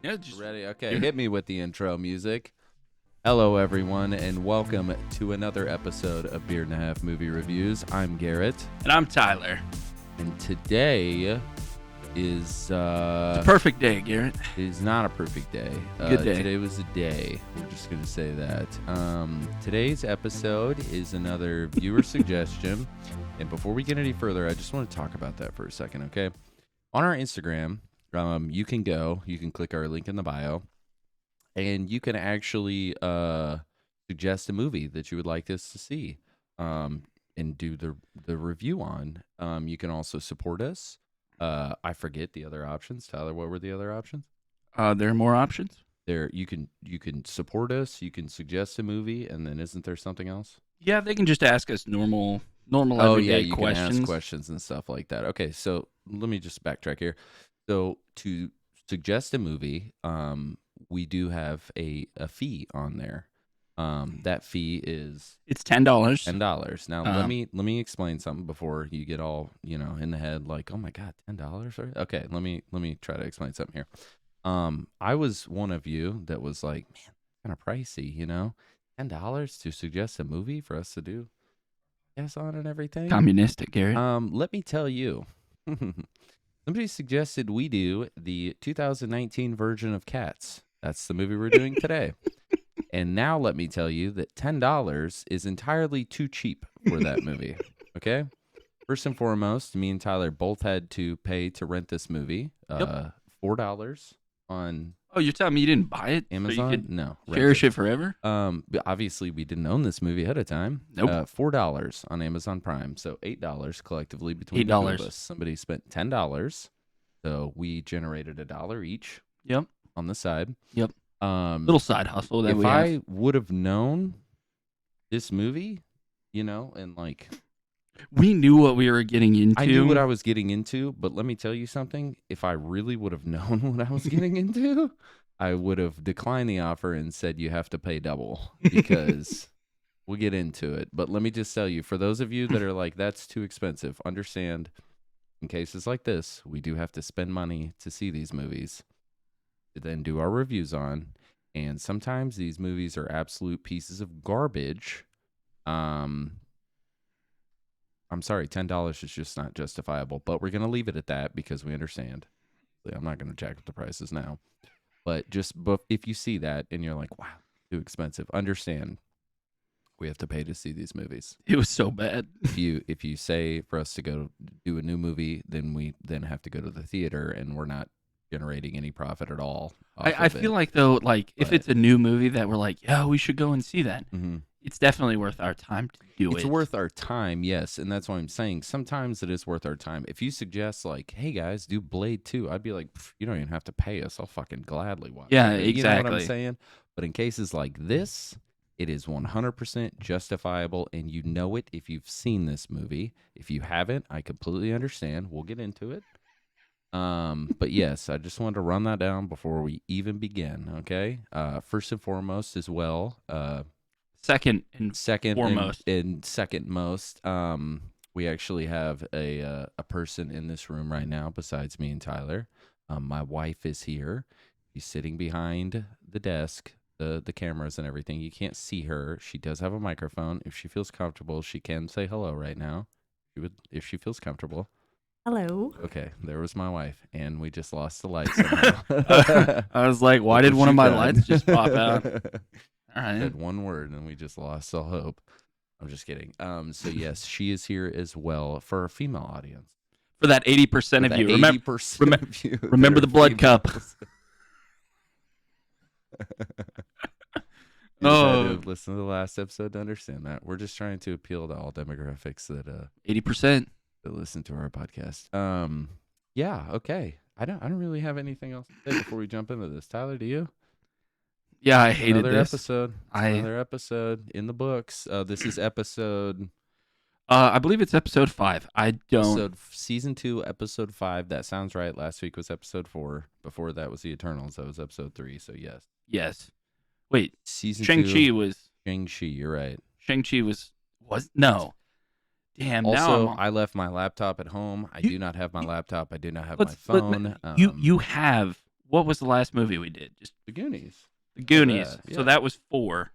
Yeah, just Ready? Okay, hit me with the intro music. Hello, everyone, and welcome to another episode of Beer and a Half Movie Reviews. I'm Garrett, And I'm Tyler. and today is It's a perfect day, Garrett. is not a perfect day. Good day. Today was a day. We're just gonna say that. Today's episode is another viewer suggestion, and before we get any further, I just want to talk about that for a second. Okay, on our Instagram. You can click our link in the bio, and you can actually suggest a movie that you would like us to see and do the review on. You can also support us. I forget the other options. Tyler, what were the other options? There are more options? You can support us, you can suggest a movie, and then isn't there something else? Yeah, they can just ask us normal Oh yeah, everyday you questions. can ask questions and stuff like that. Okay, so let me just backtrack here. So to suggest a movie, we do have a fee on there. That fee is It's $10. $10. Now let me explain something before you get all in the head like, oh my god, $10. Okay, let me try to explain something here. I was one of you that was like, man, kind of pricey, $10 to suggest a movie for us to do yes on and everything. Communistic, Garrett. Let me tell you. Somebody suggested we do the 2019 version of Cats. That's the movie we're doing today. And now let me tell you that $10 is entirely too cheap for that movie. Okay? First and foremost, me and Tyler both had to pay to rent this movie. Yep. $4 on Oh, you're telling me you didn't buy it? Amazon? So you could No. cherish it forever? But obviously, we didn't own this movie ahead of time. Nope. $4 on Amazon Prime, so $8 collectively between the two of us. Somebody spent $10, so we generated $1 each. Yep. On the side. Yep. Little side hustle that we have. If I would have known this movie, and like we knew what we were getting into. I knew what I was getting into, but let me tell you something. If I really would have known what I was getting into, I would have declined the offer and said you have to pay double because we'll get into it. But let me just tell you, for those of you that are like, that's too expensive, understand in cases like this, we do have to spend money to see these movies, to then do our reviews on. And sometimes these movies are absolute pieces of garbage. I'm sorry, $10 is just not justifiable, but we're going to leave it at that because we understand. I'm not going to jack up the prices now. But if you see that and you're like, wow, too expensive, understand we have to pay to see these movies. It was so bad. If you say for us to go do a new movie, then we then have to go to the theater and we're not generating any profit at all. I feel like, though, if it's a new movie that we're like, yeah, we should go and see that. Mm-hmm. It's definitely worth our time to do it. It's worth our time, yes, and that's why I'm saying sometimes it is worth our time. If you suggest like, hey guys, do Blade 2, I'd be like, you don't even have to pay us. I'll fucking gladly watch Yeah, it. exactly. You know what I'm saying? But in cases like this, it is 100% justifiable, and you know it if you've seen this movie. If you haven't, I completely understand. We'll get into it. But yes, I just wanted to run that down before we even begin. Okay. First and foremost, as well. Second foremost. And second most, we actually have a person in this room right now besides me and Tyler. My wife is here. She's sitting behind the desk, the cameras and everything. You can't see her. She does have a microphone. If she feels comfortable, she can say hello right now. If she feels comfortable. Hello. Okay, there was my wife, and we just lost the lights. I was like, why did one of my lights just pop out? All right. Said one word, and we just lost all hope. I'm just kidding. So yes, she is here as well for our female audience. For that 80% of you. 80% of you. Remember the blood cup. Listen to the last episode to understand that. We're just trying to appeal to all demographics that 80% that listen to our podcast. Yeah, okay. I don't really have anything else to say before we jump into this. Tyler, do you? Yeah, I hated Another this. episode. Another episode in the books. This is episode. I believe it's episode 5. I don't. Season 2, episode 5. That sounds right. Last week was episode 4. Before that was the Eternals. That was episode 3. So yes. Yes. Wait. Season Shang-Chi 2. was. Shang-Chi. You're right. Shang-Chi was no. Damn. Also, now I left my laptop at home. I do not have my laptop. I do not have my phone. You have What was the last movie we did? Just The Goonies. The Goonies. Yeah. So that was 4.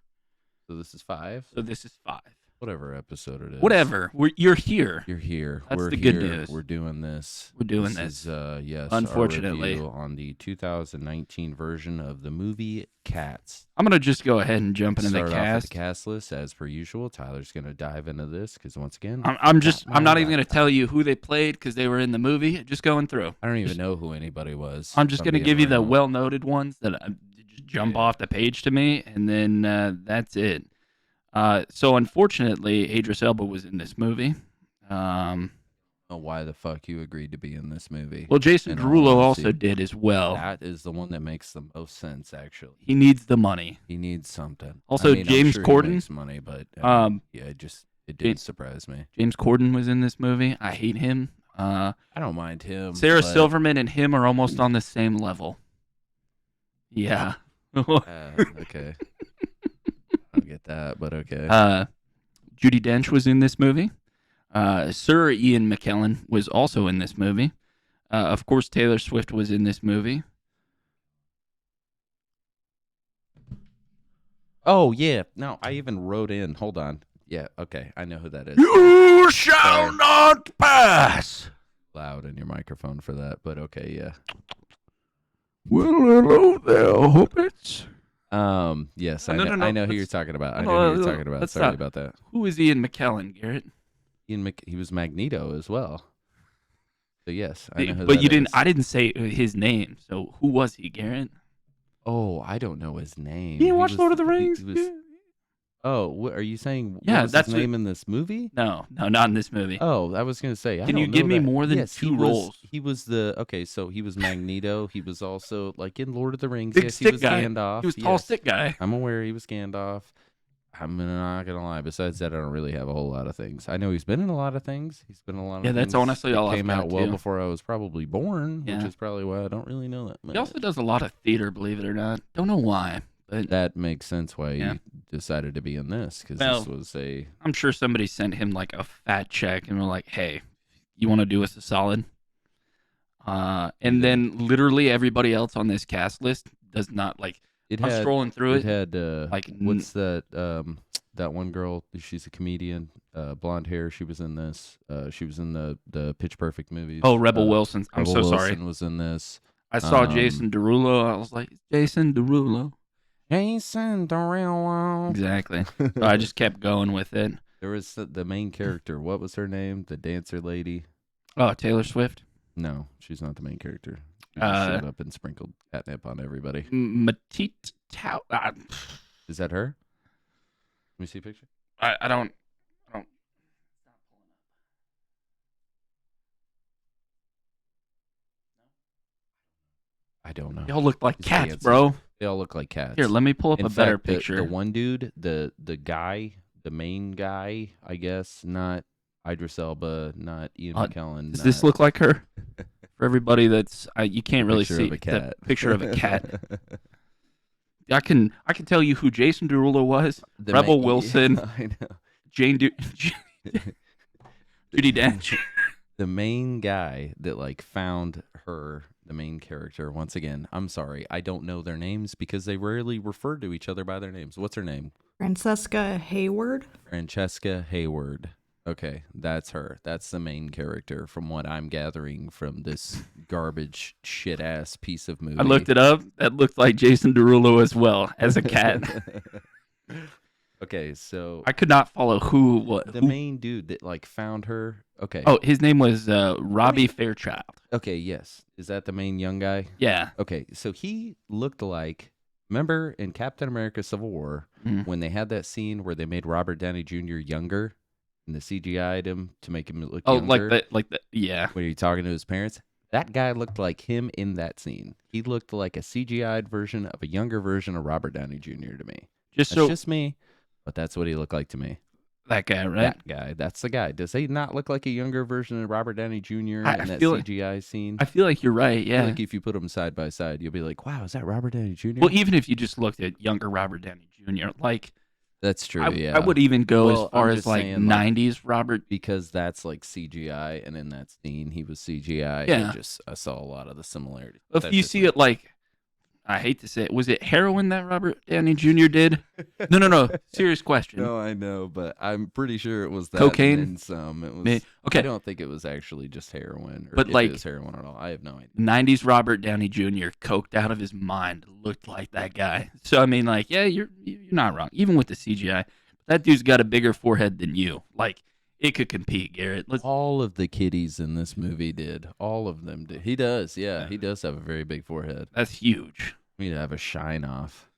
So this is 5. So this is 5. Whatever episode it is. Whatever. You're here. You're here. That's We're the here. good news. We're doing this. We're doing this. Is, yes, Unfortunately. our review on the 2019 version of the movie Cats. I'm gonna just go ahead and jump into Start the off with cast. the cast list as per usual. Tyler's gonna dive into this because once again, I'm not even gonna tell you who they played because they were in the movie. Just going through. I don't even know who anybody was. I'm just gonna give you the real. well-noted ones that just jump off the page to me, and then that's it. So unfortunately, Idris Elba was in this movie. Oh, why the fuck you agreed to be in this movie? Well, Jason In all Derulo honesty, also did as well. That is the one that makes the most sense, actually. He needs the money. He needs something. Also, I mean, I'm James sure Corden. He makes money, but yeah, it didn't surprise me. James Corden was in this movie. I hate him. I don't mind him. Sarah but, Silverman and him are almost on the same level. Yeah. okay. I don't get that, but okay. Judi Dench was in this movie. Sir Ian McKellen was also in this movie. Of course, Taylor Swift was in this movie. Oh, yeah. No, I even wrote in. Hold on. Yeah, okay. I know who that is. You shall not pass. Loud in your microphone for that, but okay, yeah. Well, hello there, Hobbits. Yes, No, I know who you're talking about. I know who you're talking about. Sorry about that. Who is Ian McKellen, Garrett? He was Magneto as well. So yes, I know who But that you didn't. is. I didn't say his name. So who was he, Garrett? Oh, I don't know his name. You didn't watch Lord of the Rings? Oh, what are you saying? Yeah, what was that's his name in this movie. No, not in this movie. Oh, I was gonna say. Can you give me more than 2 roles? He was so he was Magneto. He was also like in Lord of the Rings. Big yes, he stick was guy. Gandalf. He was tall, yes. stick guy. I'm aware he was Gandalf. I'm not gonna lie. Besides that, I don't really have a whole lot of things. I know he's been in a lot of things. He's been in a lot of Yeah, things that's honestly that all I've came got, out well too. before I was probably born, Yeah. which is probably why I don't really know that much. He also does a lot of theater, believe it or not. Don't know why, but That makes sense why Yeah. he decided to be in this because Well, this was a I'm sure somebody sent him like a fat check and were like, "Hey, you want to do us a solid?" And then literally everybody else on this cast list does not like. it I'm had scrolling through it it. had like, what's that one girl? She's a comedian, blonde hair. She was in this. She was in the Pitch Perfect movies. Oh, Rebel Wilson. I'm Rebel so Wilson sorry. was in this. I saw um, Jason Derulo. I was like, Jason Derulo. Jason Derulo. Exactly. So I just kept going with it. There was the main character. What was her name? The dancer lady. Oh, Taylor Swift. No, she's not the main character. She just showed up and sprinkled catnip on everybody. Matite Tau. Is that her? Let me see a picture. I don't. I don't know. Y'all look like He's cats, dancing. bro. They all look like cats. Here, let me pull up In a better fact, picture. The one dude, the guy, the main guy, I guess, not Idris Elba, not Ian McKellen. Does this look like her? For everybody that's you can't really picture see of a cat. the picture of a cat. I can tell you who Jason Derulo was. Rebel Wilson. Yeah, I know. Judi Dench. The main guy that like found her, the main character. Once again, I'm sorry, I don't know their names because they rarely refer to each other by their names. What's her name? Francesca Hayward. Francesca Hayward. Okay, that's her. That's the main character from what I'm gathering from this garbage shit ass piece of movie. I looked it up. That looked like Jason Derulo as well as a cat. Okay, so I could not follow who. the main dude that like found her. Okay. Oh, his name was Robbie Fairchild. Okay, yes. Is that the main young guy? Yeah. Okay, so he looked like, remember in Captain America Civil War, when they had that scene where they made Robert Downey Jr. younger and the CGI'd him to make him look younger? like the yeah. When he talking to his parents? That guy looked like him in that scene. He looked like a CGI'd version of a younger version of Robert Downey Jr. to me. That's just me, but that's what he looked like to me. That guy, right? That guy. That's the guy. Does he not look like a younger version of Robert Downey Jr. in that CGI scene? I feel like you're right, I yeah. feel like if you put them side by side, you'll be like, wow, is that Robert Downey Jr.? Well, even if you just looked at younger Robert Downey Jr., like That's true, yeah. I would even go Well, as far I'm as just like saying, like, 90s Robert. because that's like CGI, and in that scene, he was CGI. Yeah. I saw a lot of the similarities. If you see it like I hate to say it. Was it heroin that Robert Downey Jr. did? No. Serious question. No, I know, but I'm pretty sure it was that. Cocaine? And then some. It was. Okay. I don't think it was actually just heroin, or But, if like, it was heroin at all. I have no idea. 90s Robert Downey Jr. coked out of his mind, looked like that guy. So I mean, like, yeah, you're not wrong. Even with the CGI, that dude's got a bigger forehead than you. Like, it could compete, Garrett. All of the kiddies in this movie did. All of them did. He does. Yeah, he does have a very big forehead. That's huge. We need to have a shine off.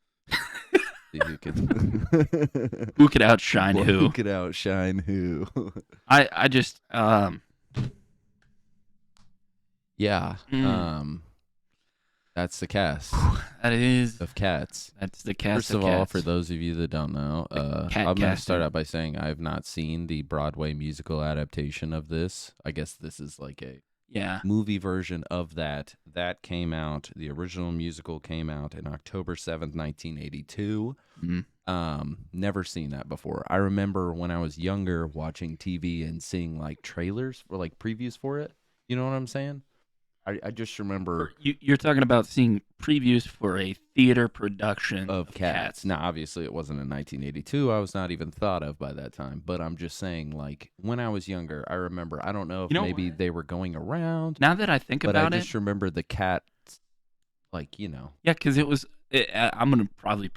See who could Who could outshine who? Who could outshine who? I just Yeah. That's the cast that is of Cats. that's the cast. First of all, Cats. for those of you that don't know, cat I'm going to casting. start out by saying I have not seen the Broadway musical adaptation of this. I guess this is like a Yeah. movie version of that. That came out, the original musical came out in October 7th, 1982. Never seen that before. I remember when I was younger watching TV and seeing like trailers or like previews for it. You know what I'm saying? I just remember You're talking about seeing previews for a theater production of Cats. Now, obviously, it wasn't in 1982. I was not even thought of by that time. But I'm just saying, like, when I was younger, I remember, I don't know if maybe they were going around. Now that I think but about I just remember the cat, like, you know. Yeah, because it was. I'm gonna probably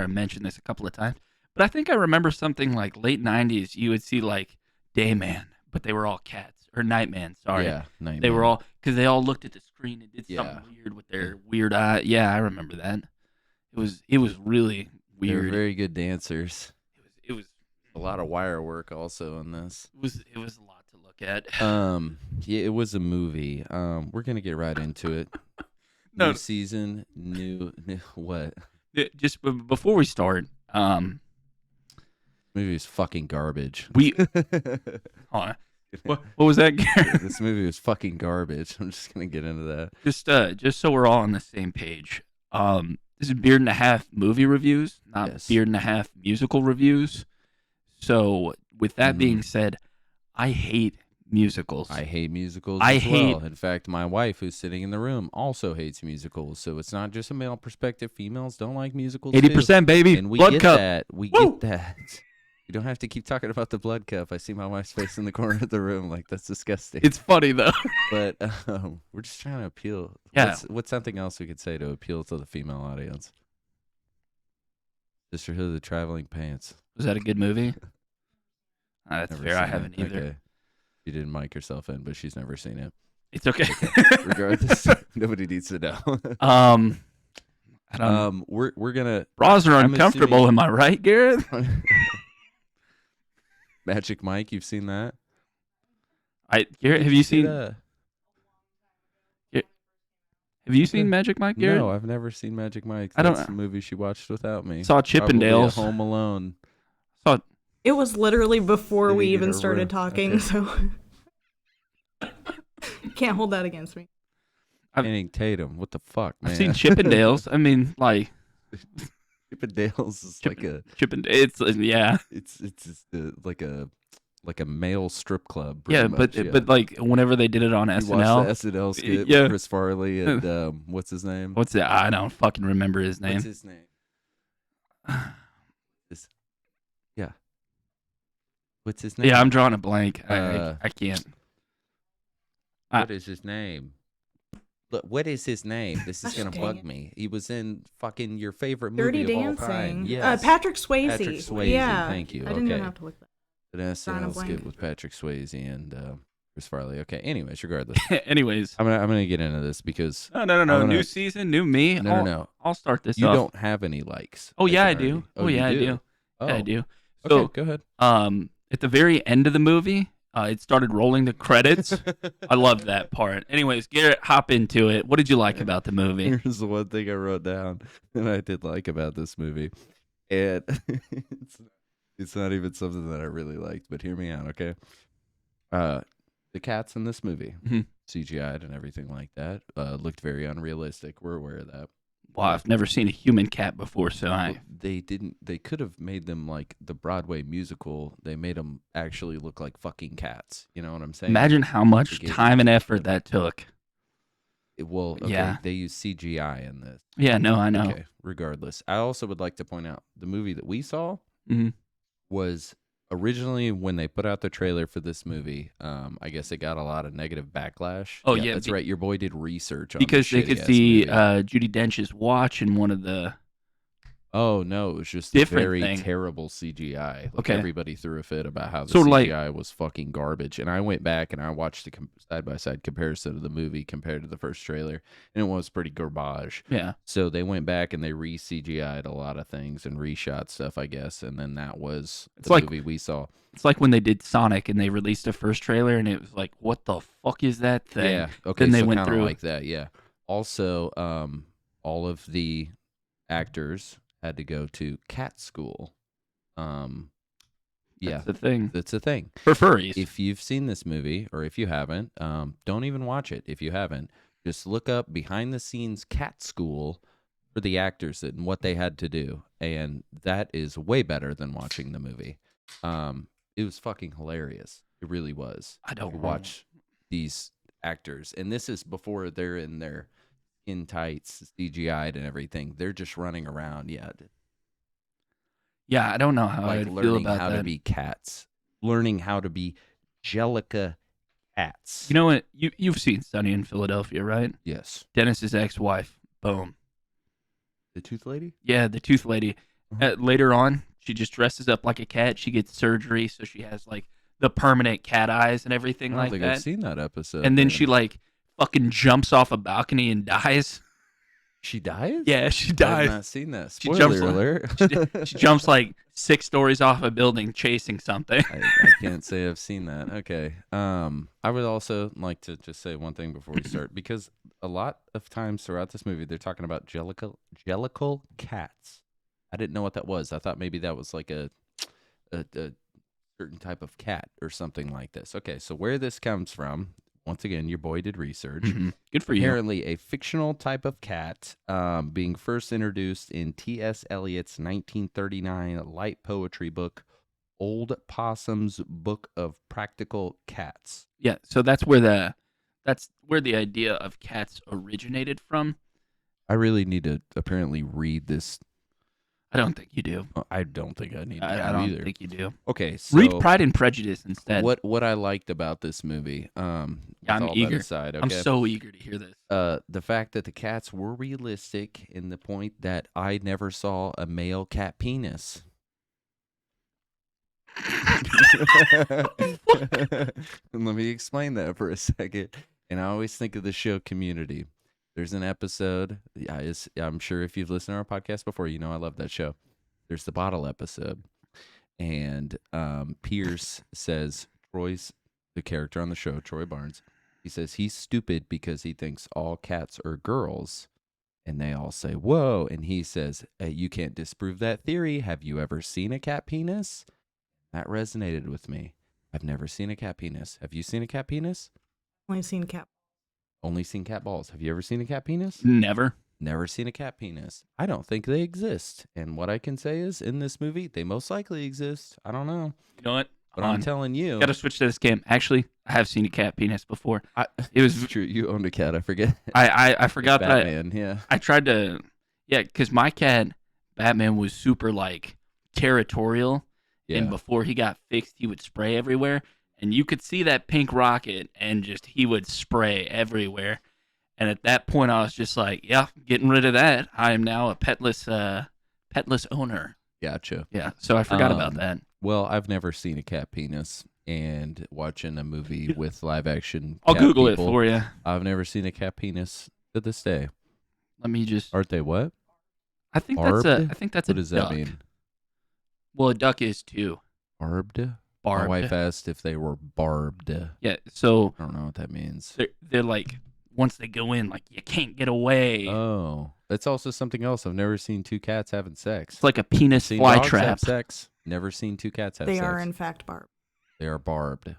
mention this a couple of times, but I think I remember something like late '90s. You would see like Dayman, but they were all cats, or Nightman. Sorry, Yeah, Nightman. they were all because they all looked at the screen and did something weird with their weird eye. Yeah, I remember that. It was really They were weird. very good dancers. It was A lot of wire work also in this. it was a lot to look at. Yeah, it was a movie. We're gonna get right into it. No. New season, new what? Just before we start, Movie was fucking garbage. we hold on. What was that, Garrett? This movie was fucking garbage. I'm just gonna get into that. Just so we're all on the same page. This is Beard and a Half movie reviews, not Yes. Beard and a Half musical reviews. So, with that being said, I hate musicals. I hate musicals I as hate- well. In fact, my wife, who's sitting in the room, also hates musicals. So it's not just a male perspective. Females don't like musicals. 80%, baby. And we Blood get cup. that. We Woo! get that. You don't have to keep talking about the blood cup. I see my wife's face in the corner of the room. Like, that's disgusting. It's funny though. But we're just trying to appeal. Yeah. What's something else we could say to appeal to the female audience? Sisterhood of the Traveling Pants. Was that a good movie? That's Never fair. I seen haven't it. either. Okay. You didn't mic yourself in, but she's never seen it. It's okay. Regardless, nobody needs to know. I don't. We're gonna Bras are I'm uncomfortable. Am I right, Garrett? Magic Mike. You've seen that? Garrett, have you seen? that? Have you seen Magic Mike, Garrett? No, I've never seen Magic Mike. I don't- That's a movie she watched without me. Saw Probably Chippendales. Home Alone. Saw It was literally before Living we in even her started room. talking, Okay. so you can't hold that against me. Channing Tatum. What the fuck, man? I've seen Chippendales. I mean, like Chippendales is like a Chippendales. Yeah, it's just like a male strip club. yeah, pretty much, but like whenever they did it on you SNL, watched the SNL skit Yeah. with Chris Farley and what's his name? what's that? I don't fucking remember his name. What's his name? Yeah. What's his name? Yeah, I'm drawing a blank. Uh, I can't. What is his name? Look, what is his name? This is Gosh, gonna dang bug it. me. He was in fucking your favorite movie Dirty of all time. Dancing. Yes. Patrick Swayze. Patrick Swayze, Yeah. thank you. I didn't even Okay. have to look that. An drawing a SNL skit blank. with Patrick Swayze and Chris Farley. Okay. Anyways, regardless, Anyways, I'm gonna get into this because no. I'm gonna- New season, new me. no. I'll start this You off. don't have any likes. Oh yeah, I can do. already- Oh you yeah, I do. Oh. Yeah, I do. Okay, So, go ahead. at the very end of the movie, it started rolling the credits. I loved that part. Anyways, Garrett, hop into it. What did you like about the movie? Here's the one thing I wrote down that I did like about this movie, and it's not even something that I really liked. But hear me out, okay? The cats in this movie, Mhm. CGI'd and everything like that, looked very unrealistic. We're aware of that. Well, I've never seen a human cat before, so Well, they didn't. They could have made them like the Broadway musical. They made them actually look like fucking cats. You know what I'm saying? imagine how much They gave time and them- effort that took. Well, okay, Yeah. they use CGI in this. Yeah, no, I know. Okay, regardless. I also would like to point out the movie that we saw hmm was originally when they put out the trailer for this movie. I guess it got a lot of negative backlash. Oh, yeah, that's right. Your boy did research on because this they could shitty-ass see movie. Judi Dench's watch in one of the. Oh no, it was just Different very thing. terrible CGI. Like Okay. everybody threw a fit about how the Sort of like- CGI was fucking garbage. And I went back and I watched the side-by-side comparison of the movie compared to the first trailer, and it was pretty garbage. Yeah. So they went back and they re-CGI'd a lot of things and reshot stuff, I guess. And then that was It's the like- movie we saw. It's like when they did Sonic and they released a first trailer and it was like, what the fuck is that thing? Yeah. Okay. Then they so went kinda through- like that. Yeah. Also, all of the actors had to go to cat school. Yeah, That's the thing. that's a thing. For furries. If you've seen this movie or if you haven't, don't even watch it. If you haven't, just look up behind the scenes cat school for the actors and what they had to do, and that is way better than watching the movie. It was fucking hilarious. It really was. I don't To know. watch these actors, and this is before they're in their skin tights, CGI'd and everything. They're just running around, Yeah, I don't know how like I'd feel learning about how that. to be cats, learning how to be Jellicle Cats. You know what? You've seen Sunny in Philadelphia, right? Yes, Dennis's ex-wife. Boom. the tooth lady. Yeah, the tooth lady. Uh-huh. Later on, she just dresses up like a cat. She gets surgery, so she has like the permanent cat eyes and I everything don't like think that. I've seen that episode. And then man. she like fucking jumps off a balcony and dies. she dies. Yeah, she I have dies. not seen that. She Spoiler jumps like- alert. She jumps like 6 stories off a building chasing something. I can't say I've seen that. Okay. I would also like to just say one thing before we start, because a lot of times throughout this movie they're talking about Jellicle Cats. I didn't know what that was. I thought maybe that was like a certain type of cat or something like this. Okay, so where this comes from, once again, your boy did research. Mhm. Good for you. Apparently, a fictional type of cat, being first introduced in T.S. Eliot's 1939 light poetry book, Old Possum's Book of Practical Cats. Yeah, so that's where the idea of cats originated from. I really need to apparently read this. I don't think you do. I don't think I need to I don't either. think you do. Okay, so Read Pride and Prejudice instead. what I liked about this movie, with I'm all eager. that aside, okay? I'm so eager to hear this. The fact that the cats were realistic in the point that I never saw a male cat penis. And let me explain that for a second. And I always think of the show Community. There's an episode. I'm sure if you've listened to our podcast before, you know I love that show. There's the bottle episode. And Pierce says, Troy's the character on the show, Troy Barnes. He says he's stupid because he thinks all cats are girls. And they all say, whoa. And he says, you can't disprove that theory. Have you ever seen a cat penis? That resonated with me. I've never seen a cat penis. Have you seen a cat penis? Only seen cat. Only seen cat balls. Have you ever seen a cat penis? Never. Never seen a cat penis. I don't think they exist. And what I can say is, in this movie, they most likely exist. I don't know. You know what? But I'm telling you. Got to switch to this game. Actually, I have seen a cat penis before. It was. True, you owned a cat. I forget. I forgot that. Batman, yeah. I tried to. Yeah, because my cat, Batman, was super like territorial. Yeah. And before he got fixed, he would spray everywhere. And you could see that pink rocket and just he would spray everywhere. And at that point, I was just like, yeah, getting rid of that. I am now a petless owner. Gotcha. Yeah, so I forgot about that. Well, I've never seen a cat penis, and watching a movie with live action. I'll cat Google people, it for you. I've never seen a cat penis to this day. Let me just. Aren't they what? I think barbed? that's a What does duck. that mean? Well, a duck is too. Barbed? Barbed. My wife asked if they were barbed. I Yeah, so don't know what that means. they're like once they go in, like you can't get away. Oh, that's also something else. I've never seen two cats having sex. It's like a penis Seen fly dogs trap. have sex. Never seen two cats have They sex. are in fact barbed. They are barbed.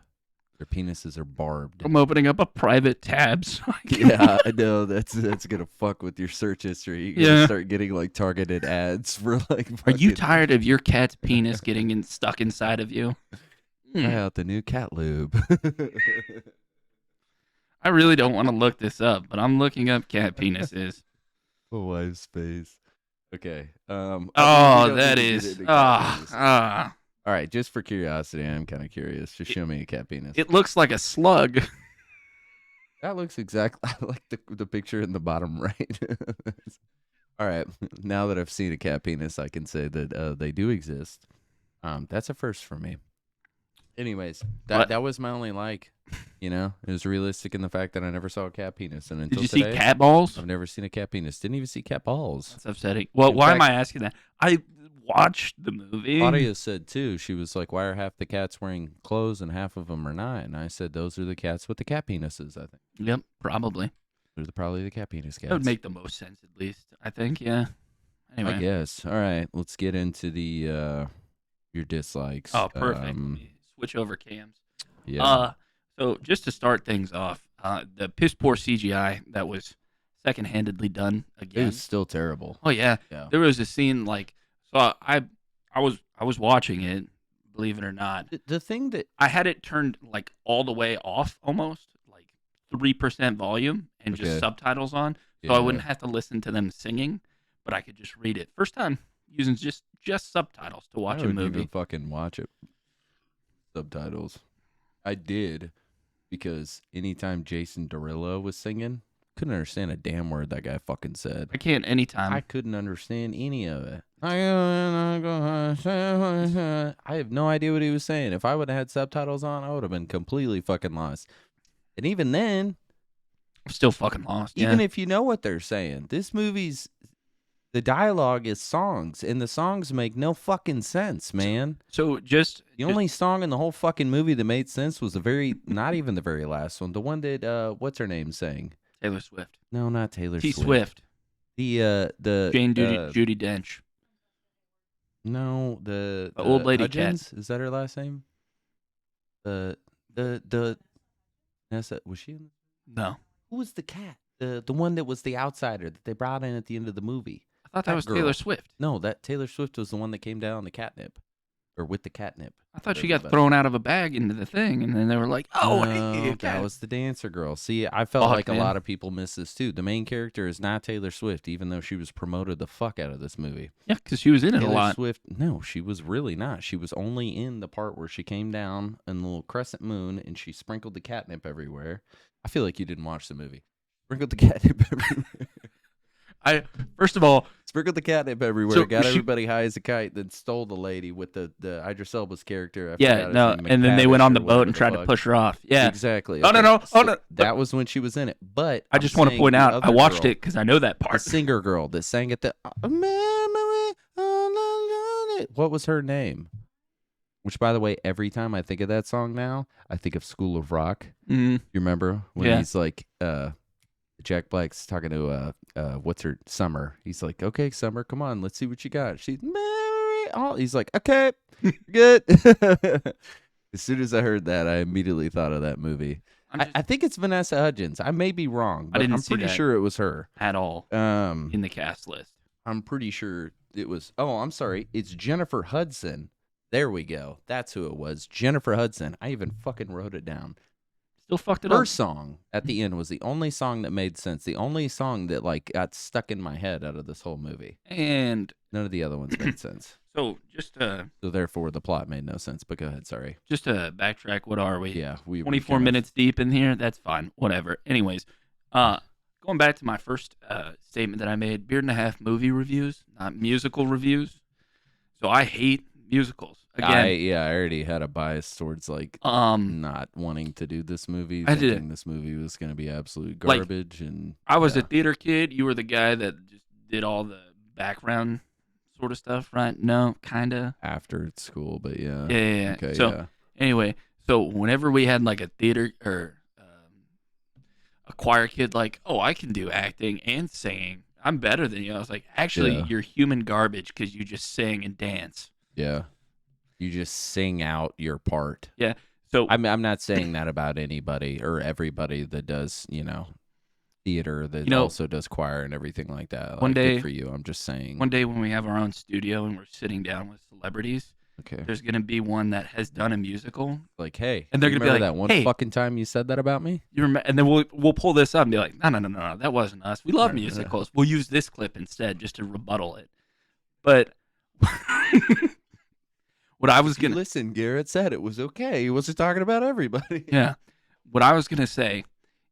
Their penises are barbed. I'm opening up a private tab. So I can Yeah, I know that's gonna fuck with your search history. You're gonna start getting like targeted ads for like. Are you fucking- tired of your cat's penis getting stuck inside of you? Try out the new cat lube. I really don't want to look this up, but I'm looking up cat penises. A wife's face. Okay. Oh, that is. Ah. All right, just for curiosity, I'm kind of curious. Just show me a cat penis. It looks like a slug. That looks exactly like the picture in the bottom right. All right, now that I've seen a cat penis, I can say that they do exist. That's a first for me. Anyways, that was my only like. You know, it was realistic in the fact that I never saw a cat penis, and until Did you today, see cat balls? I've never seen a cat penis. Didn't even see cat balls. That's upsetting. Well, In why fact- am I asking that? I watched the movie. Claudia said too. She was like, "Why are half the cats wearing clothes and half of them are not?" And I said, "Those are the cats with the cat penises. I think Yep, probably. they're probably the cat penis cats." That would make the most sense, at least. I think. Yeah. Anyway. I guess. All right, let's get into the your dislikes. Oh, perfect. Let me switch over cams. Yeah. So just to start things off, the piss poor CGI that was second-handedly done it again. was still terrible. Oh yeah. Yeah. There was a scene like so I was watching it, believe it or not. The thing that I had it turned like all the way off almost, like 3% volume and Okay. just subtitles on. So I wouldn't have to listen to them singing, but I could just read it. First time using just subtitles to watch I a wouldn't movie. even fucking watch it. Subtitles. I did because anytime Jason Derulo was singing, couldn't understand a damn word that guy fucking said. I can't anytime. I couldn't understand any of it. I have no idea what he was saying. If I would have had subtitles on, I would have been completely fucking lost. And even then, I'm still fucking lost. even Yeah. if you know what they're saying, this movie's the dialogue is songs, and the songs make no fucking sense, man. So just The only song in the whole fucking movie that made sense was not even the very last one. The one that what's her name sang? Taylor Swift. No, not Taylor T Swift. Swift. The Jane Judy Dench. No, the old lady cat. Hudgens? Is that her last name? The Nessa, was she in? No. Who was the cat? The one that was the outsider that they brought in at the end of the movie. I thought that That was girl. Taylor Swift. No, that Taylor Swift was the one that came down on the catnip, or with the catnip. I thought she Whatever got that- thrown out of a bag into the thing, and then they were like, "Oh, hey, No, cat." that was the dancer girl. See, I felt Fuck, like man. a lot of people miss this too. The main character is not Taylor Swift, even though she was promoted the fuck out of this movie. Yeah, because she was in it a Taylor lot. Swift, no, she was really not. She was only in the part where she came down in the little crescent moon and she sprinkled the catnip everywhere. I feel like you didn't watch the movie. Sprinkled the catnip everywhere. First of all, Sprinkled the catnip everywhere. So got she- everybody high as a kite. Then stole the lady with the Idris Elba's character. I yeah, forgot his no, name, and then they went McTavish on the or boat whatever and the tried to fuck. push her off. Yeah. Exactly. Oh, no, no. Oh, no. That was when she was in it. But I just want to point out, I watched it because I know that The part. singer girl that sang at the what was her name? Which, by the way, every time I think of that song now, I think of School of Rock. Mm, You remember when Yeah. he's like, Jack Black's talking to what's her Summer? He's like, "Okay, Summer, come on, let's see what you got." She's Mary. Oh, he's like, "Okay, good." As soon as I heard that, I immediately thought of that movie. I think it's Vanessa Hudgens. I may be wrong, but didn't I'm see pretty that. sure it was her. at all in the cast list. I'm pretty sure it was. Oh, I'm sorry. It's Jennifer Hudson. There we go. That's who it was. Jennifer Hudson. I even fucking wrote it down. Still fucked it Her up. song at the end was the only song that made sense. The only song that like got stuck in my head out of this whole movie. And None of the other ones made sense. so just to So therefore, the plot made no sense. But go ahead. Sorry. backtrack, what are we? Yeah, we 24 kind of- minutes deep in here. That's fine. Whatever. Anyways, going back to my first statement that I made, Beard and a Half movie reviews, not musical reviews. So I hate musicals. Again, I already had a bias towards like not wanting to do this movie. I did. Thinking this movie was going to be absolute Like, garbage, and I was yeah. a theater kid. You were the guy that just did all the background sort of stuff, right? No, kind of. after school, but yeah. Yeah. Okay. So yeah. anyway, so whenever we had like a theater or a choir kid, like, oh, I can do acting and singing. I'm better than you. I was like, actually, Yeah. you're human garbage because you just sing and dance. Yeah. You just sing out your part. Yeah. So I'm not saying that about anybody or everybody that does, theater that also does choir and everything like that. One Like, day- good for you. I'm just saying. one day when we have our own studio and we're sitting down with celebrities, Okay. There's gonna be one that has done a musical, Like, hey, and they're you gonna be remember like, that one "Hey, fucking time you said that about me? you remember?" And then we'll pull this up and be like, "No, that wasn't us. We love musicals. We'll use this clip instead just to rebuttal it." But what I was gonna Listen, Garrett said it was okay. He wasn't talking about everybody. yeah, what I was gonna say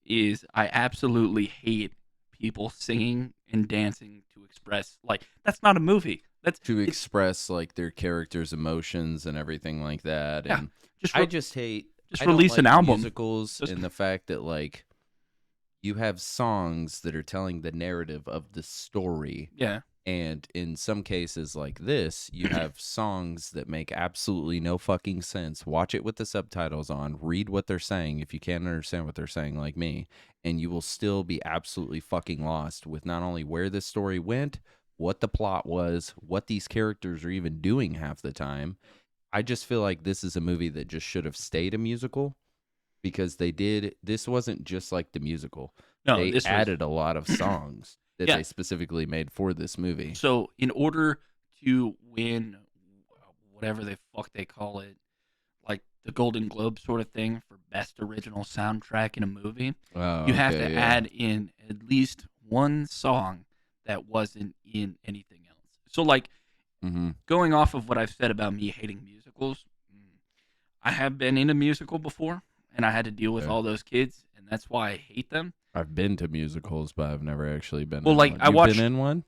is I absolutely hate people singing and dancing to express like that's not a movie. That's To it's express like their characters' emotions and everything like that. yeah. And Just I just hate just I don't release an like album. musicals Just- and the fact that like you have songs that are telling the narrative of the story. yeah. And in some cases like this, you have songs that make absolutely no fucking sense. Watch it with the subtitles on. Read what they're saying if you can't understand what they're saying, like me. And you will still be absolutely fucking lost with not only where this story went, what the plot was, what these characters are even doing half the time. I just feel like this is a movie that just should have stayed a musical because this wasn't just like the musical. No, They this was added a lot of songs that Yeah. they specifically made for this movie. so in order to win whatever the fuck they call it, like the Golden Globe sort of thing for best original soundtrack in a movie, Oh, you have okay, to yeah. add in at least one song that wasn't in anything else. So like Mhm. going off of what I've said about me hating musicals, I have been in a musical before and I had to deal with Yeah. all those kids and that's why I hate them. I've been to musicals, but I've never actually been. Well, in like, one. I You've watched- been in one.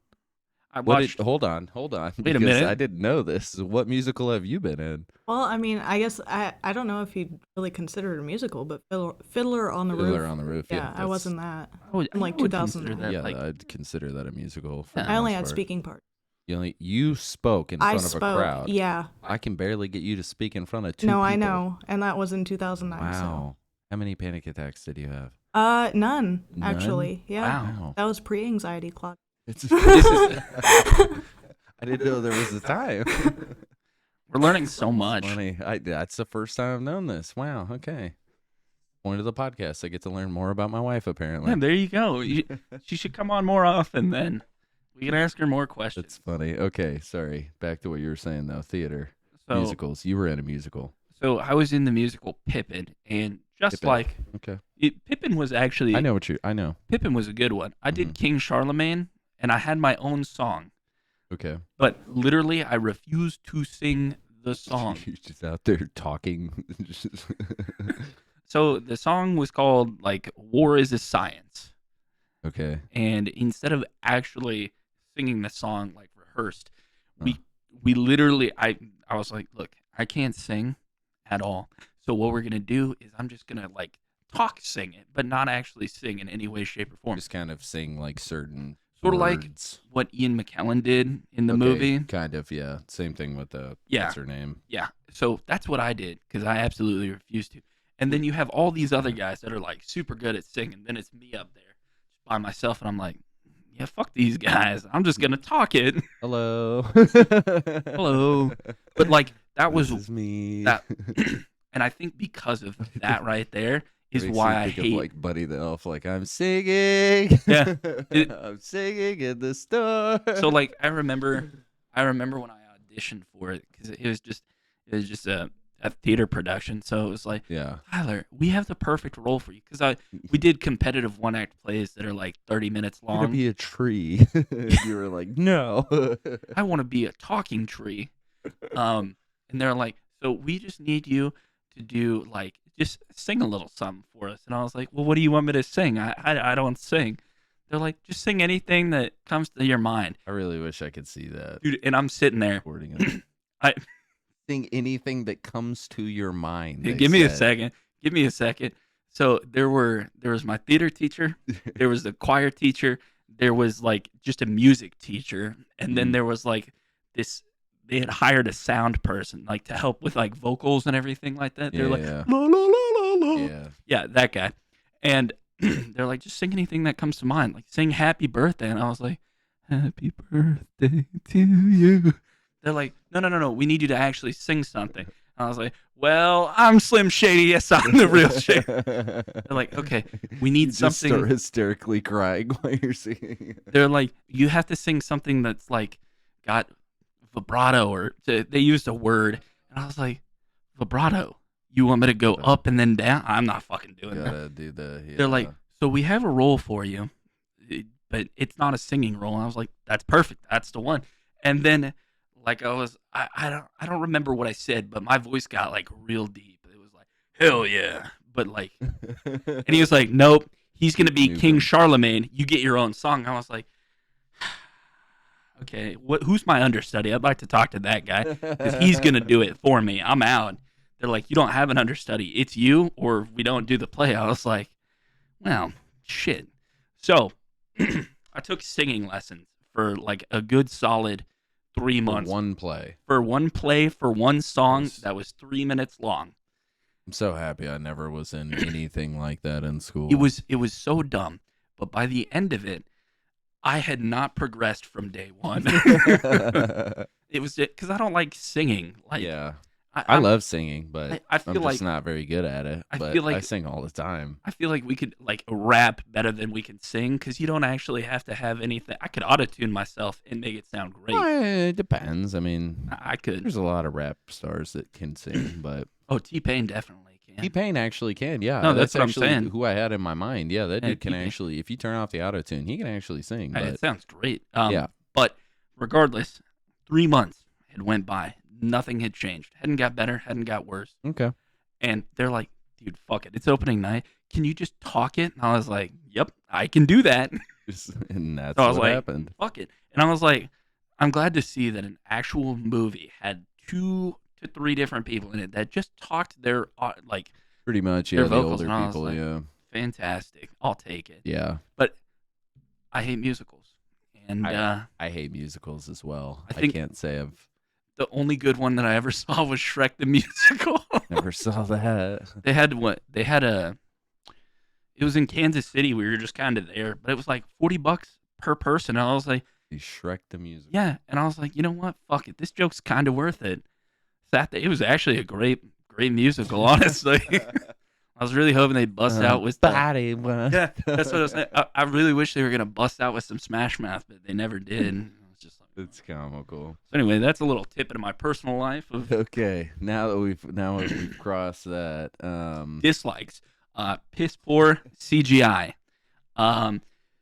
I What watched hold on, Wait a because minute. I didn't know this. What musical have you been in? Well, I mean, I guess I don't know if you'd really consider it a musical, but Fiddler on the Fiddler Roof. on the Roof. Yeah, I that's- wasn't that. I would, in, like, I would consider 2009. that, Yeah, like, I'd consider that a musical. For Yeah. the I only most had part. speaking parts. You spoke in I front of spoke. a crowd. Yeah. I can barely get you to speak in front of two No, people. I know, and that was in 2009. Wow. How many panic attacks did you have? So. None None? actually. Yeah. wow. That was pre-anxiety clock. It's This is I didn't know there was a time. we're learning so much. Funny. That's the first time I've known this. Wow. Okay. Point of the podcast. I get to learn more about my wife, apparently. Yeah, there you go. She should come on more often. Then we can ask her more questions. That's funny. Okay. Sorry. Back to what you were saying, though. Theater. So, Musicals. You were in a musical. so I was in the musical Pippin, and just Pippin. like Okay. Pippin was actually I know. Pippin was a good one. I did Mhm. King Charlemagne, and I had my own song, Okay. but literally I refused to sing the song. You're just out there talking. So the song was called like "War is a Science," Okay. and instead of actually singing the song like rehearsed, Huh. we literally I was like, look, I can't sing at all. So what we're gonna do is I'm just gonna like sing it, but not actually sing in any way, shape, or form. Just kind of sing like certain Sort of like words. what Ian McKellen did in the Okay, movie. Kind of, yeah. Same thing with the Yeah. what's her name? Yeah. So that's what I did because I absolutely refused to. And then you have all these other guys that are like super good at singing. Then it's me up there by myself, and I'm like, yeah, fuck these guys. I'm just gonna talk it. Hello. Hello. But like that was This is me. that, and I think because of that right there is Makes why me I think of, hate. like Buddy the Elf. Like I'm singing. Yeah. It- I'm singing in the store. So like I remember when I auditioned for it because it was just a theater production. So it was like, yeah. Tyler, we have the perfect role for you because we did competitive one act plays that are like 30 minutes I'm gonna long. be a tree. And you were like, no. I want to be a talking tree. And they're like, so we just need you to do like just sing a little something for us. And I was like, well, what do you want me to sing? I don't sing. They're like, just sing anything that comes to your mind, I really wish I could see that. dude. And I'm sitting there. Recording it. I Sing anything that comes to your mind. they give me a said. second. Give me a second. So there was my theater teacher, there was the choir teacher, there was like just a music teacher, and then Mhm. there was like this. They had hired a sound person like to help with like vocals and everything like that. They're like Yeah. la la la la la. Yeah. Yeah, that guy. And they're like, just sing anything that comes to mind. Like sing Happy Birthday. And I was like, Happy Birthday to you. They're like, no. We need you to actually sing something. And I was like, well, I'm Slim Shady. Yes, I'm the real Shady. They're like, okay, we need You just something. start hysterically crying while you're singing. They're like, you have to sing something that's like got vibrato, or they used a word, and I was like, vibrato. You want me to go up and then down? I'm not fucking doing that. Gotta do the. Yeah. They're like, so we have a role for you, but it's not a singing role. And I was like, that's perfect. That's the one. And then, like, I don't remember what I said, but my voice got like real deep. It was like, hell yeah. But like, and he was like, nope, he's gonna be King Charlemagne. You get your own song. I was like, okay, who's my understudy? I'd like to talk to that guy because he's gonna do it for me. I'm out. They're like, you don't have an understudy. It's you, or we don't do the play. I was like, well, shit. So I took singing lessons for like a good solid 3 months. One play. For one song that was 3 minutes long. I'm so happy I never was in anything like that in school. It was so dumb. But by the end of it, I had not progressed from day one. It was because I don't like singing. Like, yeah. I love singing, but I feel I'm just like, not very good at it. But I sing all the time. I feel like we could like rap better than we can sing because you don't actually have to have anything. I could auto-tune myself and make it sound great. Well, it depends. I mean, I could. There's a lot of rap stars that can sing, but T-Pain definitely can. T-Pain actually can. Yeah, no, that's what actually I'm saying. Who I had in my mind. Yeah, that dude can T-Pain. actually. If you turn off the auto-tune, he can actually sing. But It sounds great. yeah. But regardless, 3 months had went by. Nothing had changed. Hadn't got better. Hadn't got worse. Okay. And they're like, dude, fuck it. It's opening night. Can you just talk it? And I was like, yep, I can do that. And that's So I was what like, happened. fuck it. And I was like, I'm glad to see that an actual movie had 2 to 3 different people in it that just talked their like Pretty much, their yeah. The vocals, older and I was people, like, yeah. fantastic. I'll take it. Yeah. But I hate musicals. And I hate musicals as well. I think- can't say I've the only good one that I ever saw was Shrek the Musical. never saw that. They had what? They had it was in Kansas City. We were just kind of there, but it was like $40 per person. And I was like, Shrek the Musical. yeah. And I was like, you know what? Fuck it. This joke's kind of worth it. It was actually a great musical, honestly. I was really hoping they'd bust out with body. Yeah, that's what I was saying. I really wish they were gonna bust out with some Smash Mouth, but they never did. It was just like, It's comical. so anyway, that's a little tip into my personal life of Okay, now that we've crossed that, dislikes. Piss poor CGI.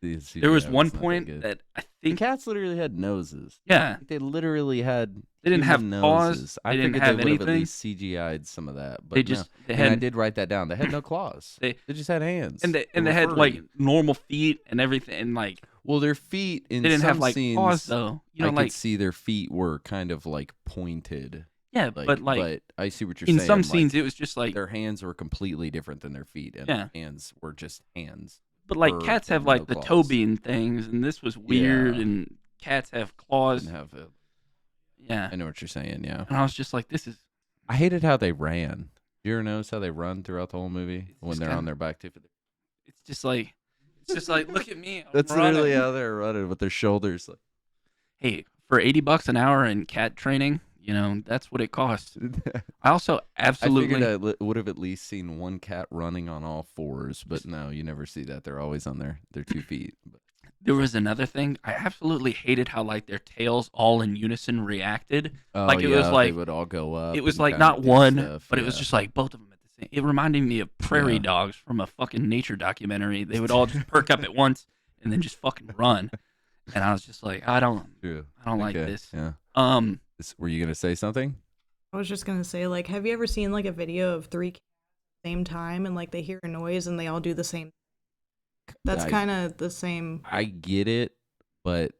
There was one not that point good. that I the think, cats literally had noses. yeah, They literally had. they didn't have human paws. noses. They I didn't figured have they would have at anything. least CGI'd some of that, but They just no. they And I had did write that down. They had no claws. They- they just had hands. and they were had furry. like normal feet and everything, and like Well, their feet in they didn't some have like scenes, paws though. You know, I like could see their feet were kind of like pointed. yeah, Like, but like I see what you're in saying. some like, scenes it was just like, their hands were completely different than their feet, and Yeah. hands were just hands. but like fur cats have and like no the claws. toe bean things, and this was weird, Yeah. and cats have claws. Didn't have a, Yeah, I know what you're saying. Yeah, and I was just like, this is I hated how they ran. You ever notice how they run throughout the whole movie It's when just they're kinda- on their back too? it's just like look at me. I'm That's running. literally how they're running with their shoulders. Hey, for $80 an hour in cat training, you know that's what it costs. I also I absolutely figured I would have at least seen one cat running on all fours, but no, you never see that. They're always on their 2 feet. But there was another thing. I absolutely hated how like their tails all in unison reacted. oh, Like, it yeah, was they like- would all go up. It was and like kinda not do one, stuff, but it was yeah. just like both of them at the same. It reminded me of prairie Yeah. dogs from a fucking nature documentary. They would all just perk up at once and then just fucking run. And I was just like, I don't True. like Okay, this. Yeah. Were you gonna say something? I was just gonna say, like, have you ever seen like a video of 3 cats at the same time and like they hear a noise and they all do the same? That's I- kind of the same. I get it, but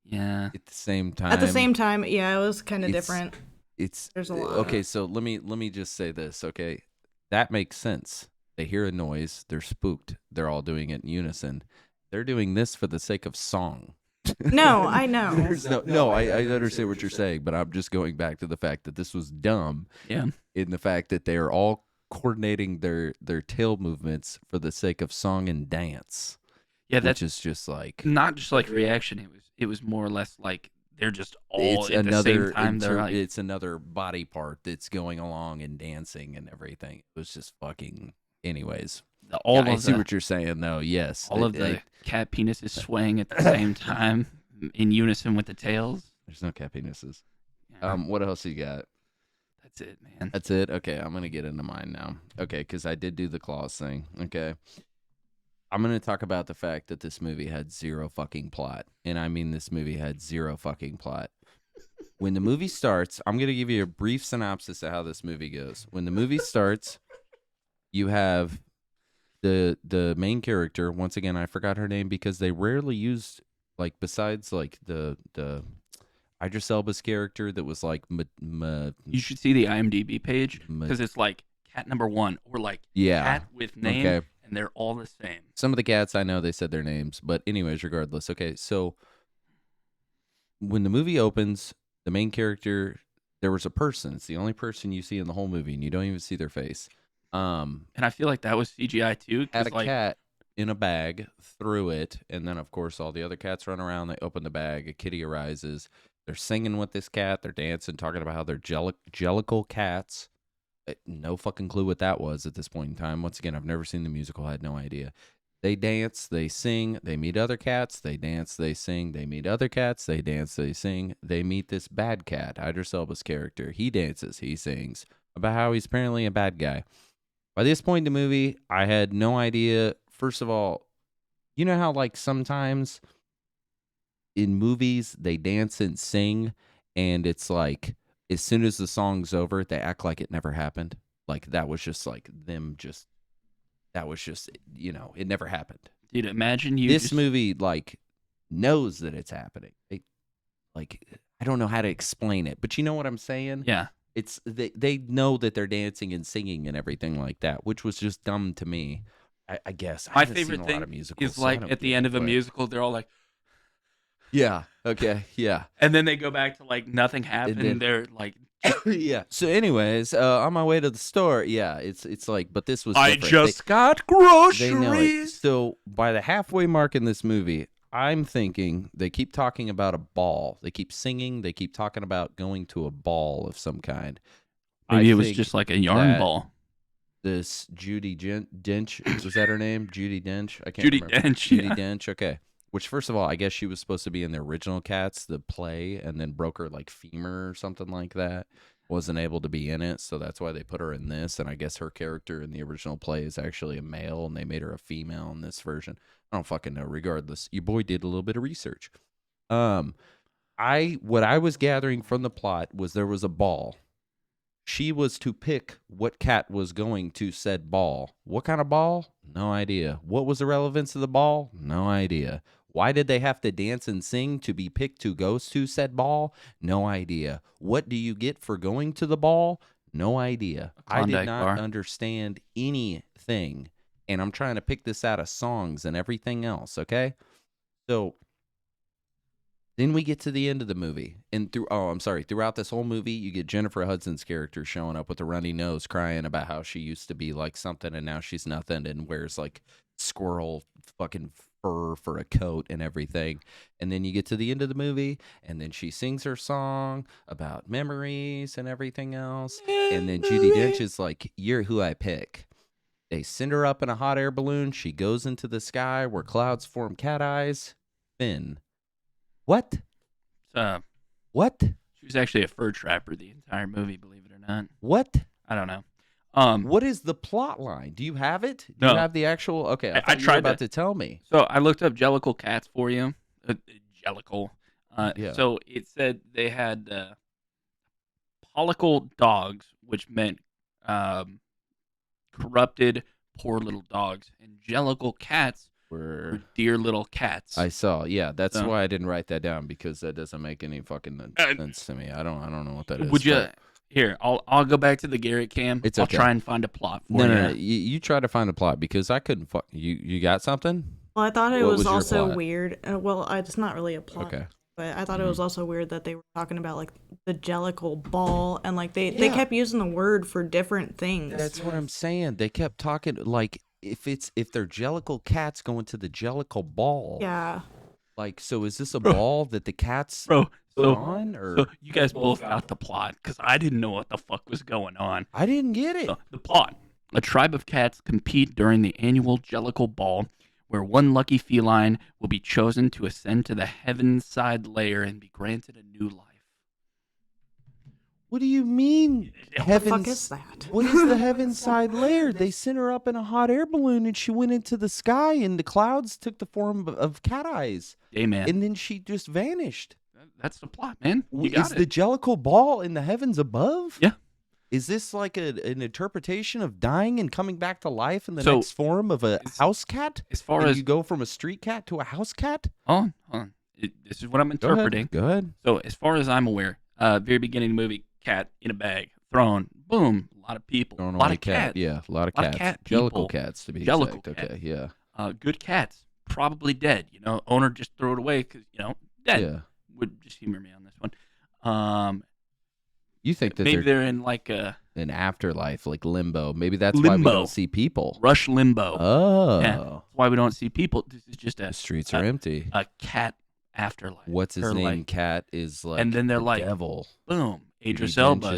Yeah. at the same time, At the same time, yeah, it was kind of it's- different. it's There's a lot. okay. So let me just say this. Okay, that makes sense. They hear a noise, they're spooked. They're all doing it in unison. They're doing this for the sake of song. No, I know. There's no, I understand what you're saying, but I'm just going back to the fact that this was dumb Yeah. in the fact that they are all coordinating their tail movements for the sake of song and dance. Yeah, Which that's is just like not just like reaction. It was more or less like they're just all it's at the another same time. They're like, it's another body part that's going along and dancing and everything. It was just fucking. Anyways, all yeah, of I see the, what you're saying though. Yes, all of the cat penises swaying at the same time in unison with the tails. There's no cat penises. Yeah, What else you got? that's it, man. That's it? Okay, I'm going to get into mine now. Okay, because I did do the claws thing. Okay. I'm going to talk about the fact that this movie had zero fucking plot. And I mean this movie had zero fucking plot. When the movie starts, I'm going to give you a brief synopsis of how this movie goes. When the movie starts, you have the main character. Once again, I forgot her name because they rarely used, like, besides, like, the Idris Elba's character that was, like, You should see the IMDb page because it's like cat number 1 or like cat with name, okay. and they're all the same. Some of the cats, I know they said their names, but anyways, regardless. Okay, so when the movie opens, the main character, there was a person. It's the only person you see in the whole movie, and you don't even see their face. And I feel like that was CGI too. Had a Like, cat in a bag, threw it, and then, of course, all the other cats run around. They open the bag. A kitty arises. They're singing with this cat. They're dancing, talking about how they're Jellicle Cats. No fucking clue what that was at this point in time. Once again, I've never seen the musical. I had no idea. They dance, they sing, they meet other cats, they dance, they sing, they meet other cats, they dance, they sing. They meet this bad cat, Idris Elba's character. He dances, he sings, about how he's apparently a bad guy. By this point in the movie, I had no idea. First of all, you know how, like, sometimes in movies they dance and sing, and it's like, as soon as the song's over, they act like it never happened. Like, that was just, like, them just, that was just, you know, it never happened. dude, imagine you. This movie, like, knows that it's happening. Like, I don't know how to explain it, but you know what I'm saying? Yeah. It's, they know that they're dancing and singing and everything like that, which was just dumb to me, I guess. My I haven't favorite seen a thing lot of musicals, is so I like don't at the get end it, of a but- musical, they're all like, Yeah. Okay. Yeah. and then they go back to like nothing happened. then- They're like, Yeah. So, anyways, on my way to the store, yeah, it's like, but this was. I different. just got They know it. groceries. So by the halfway mark in this movie, I'm thinking they keep talking about a ball. They keep singing. They keep talking about going to a ball of some kind. Maybe I it was think just like a yarn that ball. This Judy Dench, was that her name? Judy Dench? I can't Judy remember. Dench, Judy yeah. Dench. Okay. Which, first of all, I guess she was supposed to be in the original Cats, the play, and then broke her like femur or something like that. Wasn't able to be in it, so that's why they put her in this. And I guess her character in the original play is actually a male, and they made her a female in this version. I don't fucking know. Regardless, your boy did a little bit of research. What I was gathering from the plot was there was a ball. She was to pick what cat was going to said ball. What kind of ball? No idea. What was the relevance of the ball? No idea. Why did they have to dance and sing to be picked to go to said ball? No idea. What do you get for going to the ball? No idea. I did Klondike not bar. understand anything. And I'm trying to pick this out of songs and everything else, okay? So then we get to the end of the movie. And throughout this whole movie, you get Jennifer Hudson's character showing up with a runny nose crying about how she used to be like something and now she's nothing and wears like squirrel fucking fur for a coat and everything. And then you get to the end of the movie and then she sings her song about memories and everything else. And then Judi Dench is like, "You're who I pick." They send her up in a hot air balloon. She goes into the sky where clouds form cat eyes. Finn. What? What? She was actually a fur trapper the entire movie, believe it or not. What? I don't know. What is the plot line? Do you have it? Do No. you have the actual? Okay, I I thought you were tried about to tell me. So I looked up Jellicle Cats for you. Jellicle. Yeah. So it said they had pollicle dogs, which meant corrupted, poor little dogs. And Jellicle Cats were dear little cats. I saw. Yeah, that's So- why I didn't write that down because that doesn't make any fucking sense to me. I don't know what that is. Would you? but- Here, I'll go back to the Garrett cam. It's I'll okay. try and find a plot for No, you. no, no. You try to find a plot because I couldn't. You got something? Well, I thought it What was was your also plot? weird. It's not really a plot. Okay. But I thought it was also weird that they were talking about like the Jellicle ball and like they Yeah. kept using the word for different things. That's what I'm saying. They kept talking like if they're Jellicle Cats going to the Jellicle ball. Yeah. Like, so is this a ball that the cats Bro, put so, on, or so you guys both got the plot because I didn't know what the fuck was going on. I didn't get it. So, the plot. A tribe of cats compete during the annual Jellicle Ball, where one lucky feline will be chosen to ascend to the heaven-side layer and be granted a new life. What do you mean? What the fuck is that? What is the heaven side layer? They sent her up in a hot air balloon and she went into the sky and the clouds took the form of cat eyes. Hey, man. And then she just vanished. That's the plot, man. You got is the Jellicle ball in the heavens above? Yeah. Is this like an interpretation of dying and coming back to life in the next form of a house cat? As far as you go from a street cat to a house cat? Hold on. This is what I'm interpreting. Go ahead. So as far as I'm aware, very beginning of the movie, cat in a bag, thrown, boom, a lot of people, a lot of cats. Yeah, a lot of cats. Cat people. Jellicle cats, to be Jellicle exact. cat. Okay, yeah. Good cats, probably dead. Owner just threw it away because, dead. Yeah. Would just humor me on this one. You think that maybe they're in like a an afterlife, like limbo. Maybe that's why we don't see people. Rush limbo. Oh. Yeah, that's why we don't see people. This is just The streets are empty. A cat afterlife. What's his name? Cat is like and then they're like, devil. Boom. Idris Elba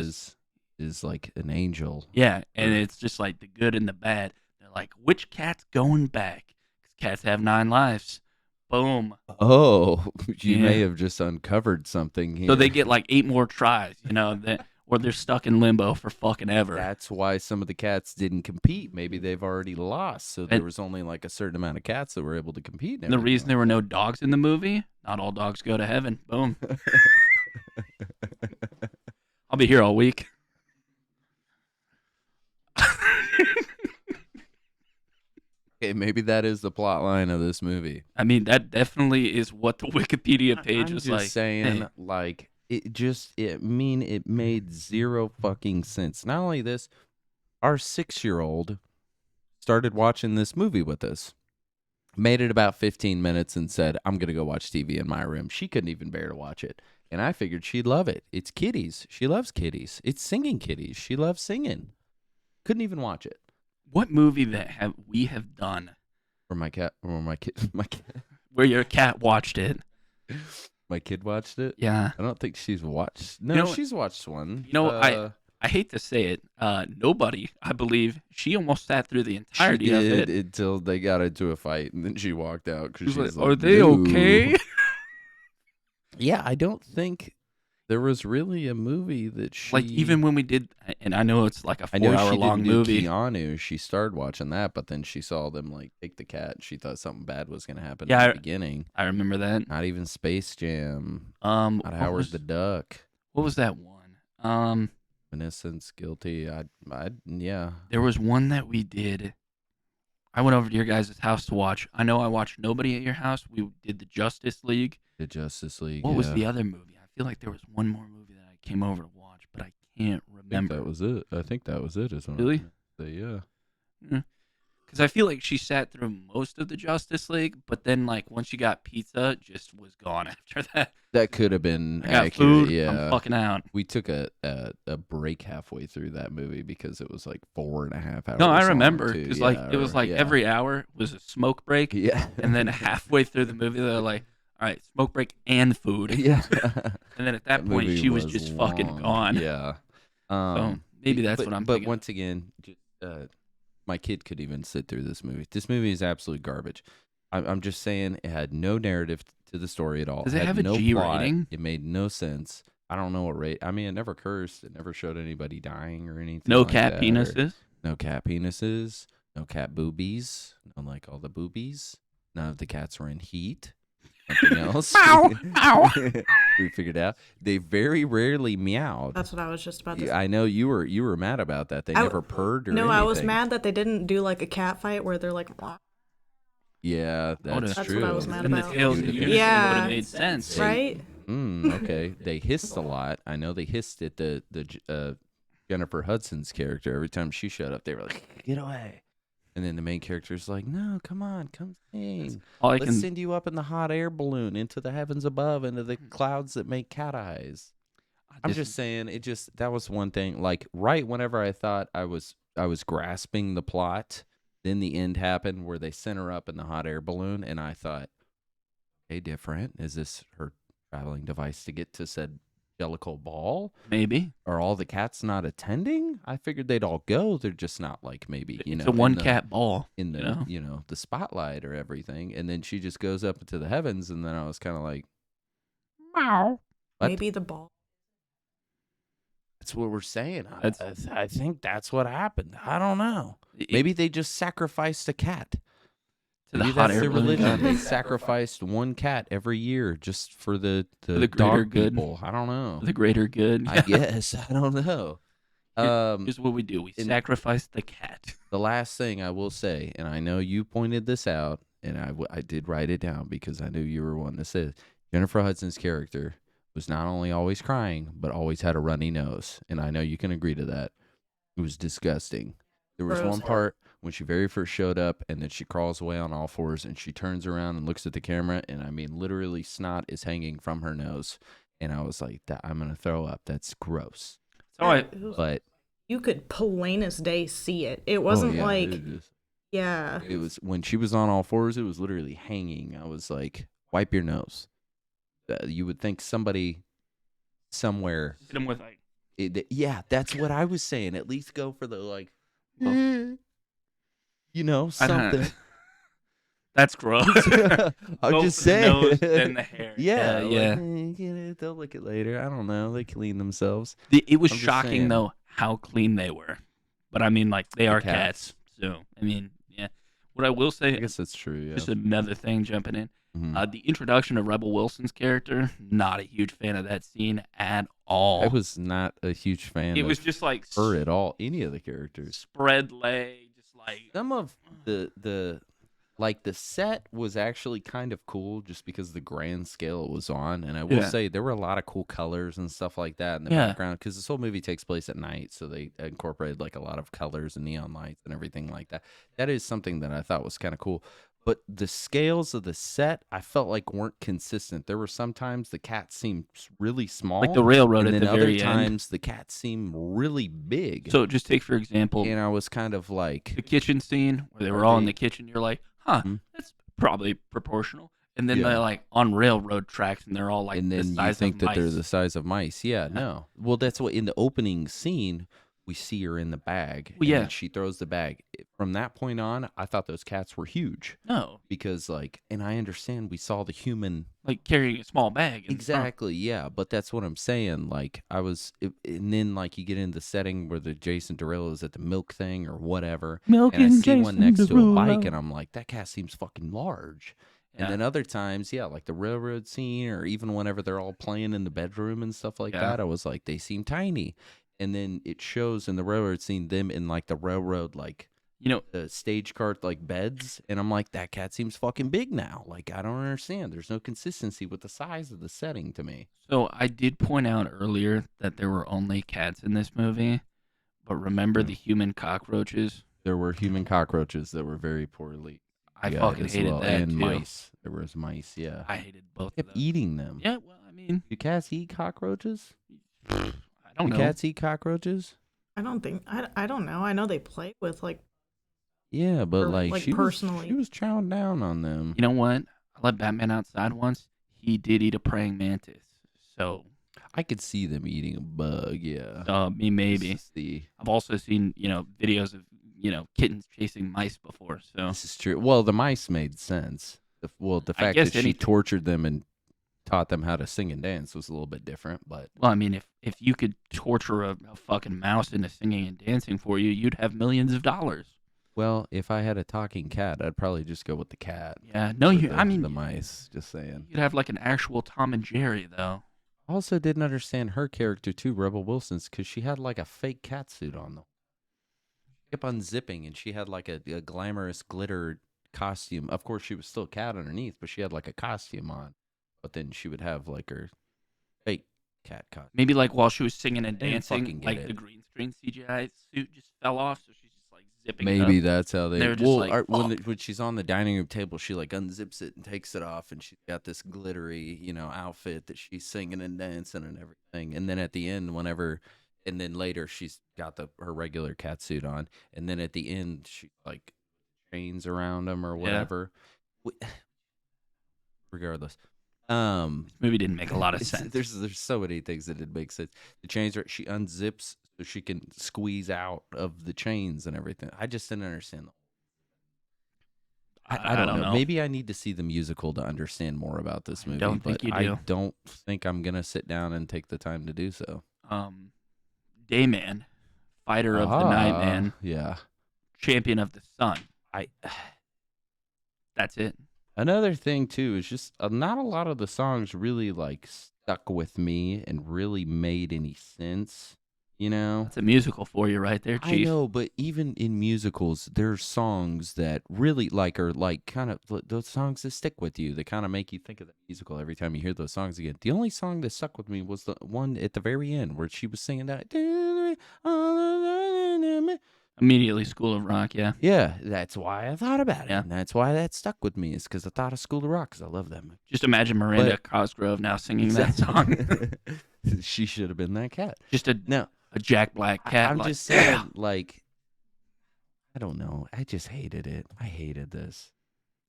is like an angel. Yeah, and it's just like the good and the bad. They're like, which cat's going back? Because cats have 9 lives. Boom. Oh, you may have just uncovered something here. So they get like 8 more tries, or they're stuck in limbo for fucking ever. That's why some of the cats didn't compete. Maybe they've already lost, so there was only like a certain amount of cats that were able to compete. And the reason there were no dogs in the movie, not all dogs go to heaven. Boom. I'll be here all week. Okay, maybe that is the plot line of this movie. I mean, that definitely is what the Wikipedia page was like. I'm just saying, like, it made zero fucking sense. Not only this, our 6-year-old started watching this movie with us. Made it about 15 minutes and said, I'm going to go watch TV in my room. She couldn't even bear to watch it. And I figured she'd love it. It's kitties. She loves kitties. It's singing kitties. She loves singing. Couldn't even watch it. What movie that we have done? Or my cat, where your cat watched it. My kid watched it? Yeah. I don't think she's watched. No, she's watched one. I hate to say it. Nobody, I believe, she almost sat through the entirety of it. Until they got into a fight, and then she walked out because she was like, "Are they okay?" Yeah, I don't think there was really a movie that she like. Even when we did, and I know it's like a 4-hour-long movie. Keanu, she started watching that, but then she saw them like take the cat. And she thought something bad was going to happen at the beginning. I remember that. Not even Space Jam. Not Howard the Duck. What was that one? Innocence, Guilty. Yeah. There was one that we did. I went over to your guys' house to watch. I know I watched Nobody at your house. We did the Justice League. The Justice League. What was the other movie? I feel like there was one more movie that I came over to watch, but I can't remember. I think that was it. Really? Yeah. Because I feel like she sat through most of the Justice League, but then like once you got pizza, just was gone after that. That could have been I got accurate. food, Yeah, I'm fucking out. We took a break halfway through that movie because it was like 4.5 hours. No, I remember because it was like every hour was a smoke break. Yeah, and then halfway through the movie, they're like, "All right, smoke break and food." Yeah, and then at that point, she was just long. fucking gone. Yeah, so maybe that's what I'm. But thinking. once again, my kid could even sit through this movie. This movie is absolute garbage. I'm just saying it had no narrative to the story at all. Does it have a no G plot. rating? It made no sense. I don't know what rate. I mean, it never cursed. It never showed anybody dying or anything. No like cat that, penises. No cat penises. No cat boobies. No like all the boobies. None of the cats were in heat. Something else. Ow! We figured out. They very rarely meowed. That's what I was just about to say. I know you were mad about that. They never purred or anything. I was mad that they didn't do like a cat fight where they're like. Yeah, that's true. What I was mad in about. The tails of the unison would have made sense, right? Okay. They hissed a lot. I know they hissed at the Jennifer Hudson's character every time she showed up. They were like, "Get away!" And then the main character's like, "No, come on, come sing. Let's send you up in the hot air balloon into the heavens above, into the clouds that make cat eyes." I'm just saying, that was one thing. Like right whenever I thought I was grasping the plot, then the end happened where they sent her up in the hot air balloon, and I thought, "Hey, different. Is this her traveling device to get to said Jellicle Ball? Maybe Are all the cats not attending? I figured they'd all go. They're just not like maybe, it's a one cat ball. in You the know, the spotlight or everything. And then she just goes up into the heavens, and then I was kind of like, wow. what? Maybe the ball. That's what we're saying. That's- I think that's what happened. I don't know. Maybe they just sacrificed a cat. to the Maybe hot that's air their balloon religion. god. They sacrificed one cat every year just for the the greater dog good. people. I don't know. The greater good. I guess. I don't know. Here's what we do: we in- sacrifice the cat. The last thing I will say, and I know you pointed this out, and I did write it down because I knew you were one that said Jennifer Hudson's character was not only always crying, but always had a runny nose. And I know you can agree to that. It was disgusting. There was Gross. one part when she very first showed up, and then she crawls away on all fours, and she turns around and looks at the camera, and I mean, literally snot is hanging from her nose. And I was like, I'm going to throw up. That's gross. So I, It was- But you could plain as day see it. It wasn't like, yeah. It was when she was on all fours, it was literally hanging. I was like, wipe your nose. You would think somebody somewhere. hit him with like, Yeah, that's what I was saying. At least go for the like, I don't something. know. That's gross. I'm Both just the saying. nose and the hair. Yeah, yeah. they'll lick it later. I don't know. They clean themselves. It was I'm just shocking saying. though how clean they were, but I mean, like they are cats. cats. So I mean, yeah. What I will I say, guess that's true. Yeah. just another thing jumping in. Mhm. The introduction of Rebel Wilson's character, not a huge fan of that scene at all. I was not a huge fan. It of was just like her at all. Any of the characters. spread leg, just like Some of the like the set was actually kind of cool just because the grand scale it was on, and I will Yeah. say there were a lot of cool colors and stuff like that in the Yeah. background because this whole movie takes place at night, so they incorporated like a lot of colors and neon lights and everything like that. That is something that I thought was kind of cool. But the scales of the set, I felt like weren't consistent. There were sometimes the cats seemed really small, like the railroad and at then the other very end. times the cats seemed really big. So just take for example and I was kind of like, the kitchen scene where they were Are all in they- the kitchen. You're like, huh, Mhm. that's probably proportional. And then Yeah. they're like on railroad tracks, and they're all like and the then you size think of that they're mice. the size of mice. Yeah, no. Well, that's what in the opening scene we see her in the bag. Well, and yeah. then she throws the bag. From that point on, I thought those cats were huge No, because, like, and I understand we saw the human. like carrying a small bag. in the front. Exactly, yeah, but that's what I'm saying. Like, and then like you get in the setting where the Jason Derulo is at the milk thing or whatever, and I see one next to a bike, and I'm like, that cat seems fucking large. And Yeah. then other times, yeah, like the railroad scene, or even whenever they're all playing in the bedroom and stuff like Yeah. that, I was like, they seem tiny. And then it shows in the railroad scene them in like the railroad, like You know, the stage cart, like beds. And I'm like, that cat seems fucking big now. Like, I don't understand. There's no consistency with the size of the setting to me. so I did point out earlier that there were only cats in this movie, but remember the human cockroaches? There were human cockroaches that were very poorly. I yeah, fucking as hated well, that and too. mice. There was mice, yeah. I hated both kept of them. eating them. Yeah, well, I mean, Do cats eat cockroaches? I don't Do know. cats eat cockroaches? I don't think, I don't know. I know they play with like, Yeah, but Or, like, like, she personally. was chowing down on them. You know what? I let Batman outside once. He did eat a praying mantis. So, I could see them eating a bug. Yeah, me maybe. This is the I've also seen, videos of, kittens chasing mice before. So, this is true. Well, the mice made sense. The I fact guess that she any- tortured them and taught them how to sing and dance was a little bit different. But well, I mean, if you could torture a fucking mouse into singing and dancing for you, you'd have millions of dollars. well, if I had a talking cat, I'd probably just go with the cat. Yeah, no, with you. the mice. Just saying. You'd have like an actual Tom and Jerry though. I also didn't understand her character too, Rebel Wilson's, because she had like a fake cat suit on though. She kept unzipping, and she had like a glamorous glitter costume. Of course, she was still a cat underneath, but she had like a costume on. But then she would have like her fake cat costume. Maybe like while she was singing and I didn't dancing, fucking get like it. the green screen CGI suit just fell off, so she's just like zipping. it Maybe up. that's how They were just like, when she's on the dining room table, she like unzips it and takes it off, and she's got this glittery, outfit that she's singing and dancing and everything. And then at the end, and then later she's got her regular cat suit on, and then at the end she like chains around him or whatever. Regardless, This movie didn't make a lot of It's- sense. There's so many things that didn't make sense. The chains are she unzips so she can squeeze out of the chains and everything. I just didn't understand. I don't know. Maybe I need to see the musical to understand more about this movie. don't think but you I do. don't think I'm gonna sit down and take the time to do so. Dayman, fighter of the night, man, Yeah. champion of the sun. I That's it. Another thing too is just not a lot of the songs really like stuck with me and really made any sense. You know. That's a musical for you right there, I Chief. know, but even in musicals, there's songs that really are like kind of those songs that stick with you. They kind of make you think of the musical every time you hear those songs again. The only song that stuck with me was the one at the very end where she was singing that. Immediately, School of Rock, yeah. Yeah, that's why I thought about it. Yeah. And that's why that stuck with me. Is because I thought of School of Rock because I love that movie. Just imagine Miranda Cosgrove now singing that song. She should have been that cat. Just a No. Jack Black cat. I'm like, just saying, like, I don't know. I just hated it. I hated this.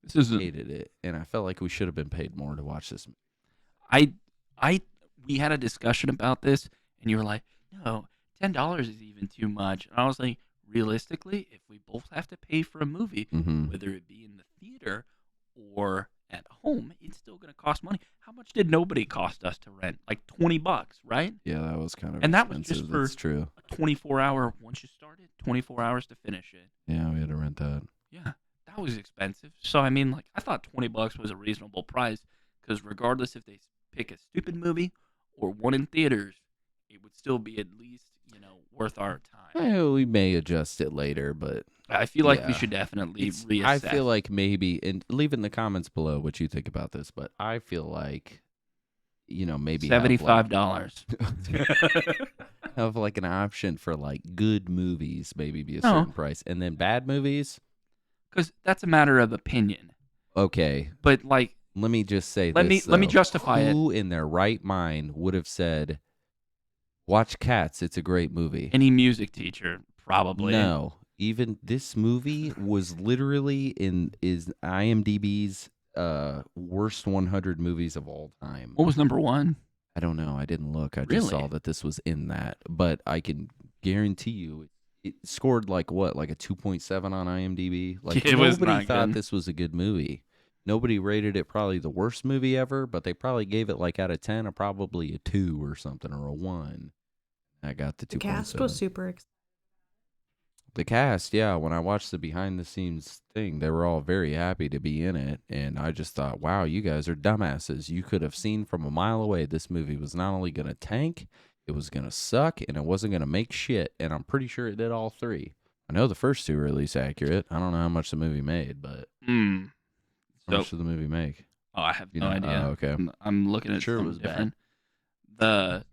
This is Hated it, and I felt like we should have been paid more to watch this. we had a discussion about this, and you were like, no, $10 is even too much. And I was like, realistically, if we both have to pay for a movie, Mm-hmm. whether it be in the theater or at home, it's still going to cost money. How much did Nobody cost us to rent? Like $20, right? Yeah, that was kind of And that was expensive. just for That's true. a 24-hour, once you started, 24 hours to finish it. Yeah, we had to rent that. Yeah, that was expensive. So, I mean, like, I thought $20 was a reasonable price because regardless if they pick a stupid movie or one in theaters, it would still be at least, worth our time. We may adjust it later, but I feel like we yeah. should definitely reassess. I feel like maybe, and leave in the comments below what you think about this, but I feel like, maybe $75. have like an option for like good movies, maybe be a certain price, and then bad movies. Because that's a matter of opinion. Okay, But like, let me just say let this. me though. justify it. Who in their right mind would have said, "Watch Cats, it's a great movie"? Any music teacher probably. No, even this movie was literally is IMDb's worst 100 movies of all time. What was number one? I don't know. I didn't look. I just saw Really? that this was in that. But I can guarantee you it scored like a 2.7 on IMDb. Like It was nobody not thought good. this was a good movie. Nobody rated it probably the worst movie ever, but they probably gave it like out of 10 or probably a 2 or something or a 1. I got the 2.7. The cast was super excited. The cast, yeah, when I watched the behind the scenes thing, they were all very happy to be in it. And I just thought, wow, you guys are dumbasses. You could have seen from a mile away this movie was not only going to tank, it was going to suck, and it wasn't going to make shit. And I'm pretty sure it did all 3. I know the first 2 were at least accurate. I don't know how much the movie made, but how much did the movie make? Oh, I have You no know? idea. Oh, okay. I'm looking at Sure it something was bad. different.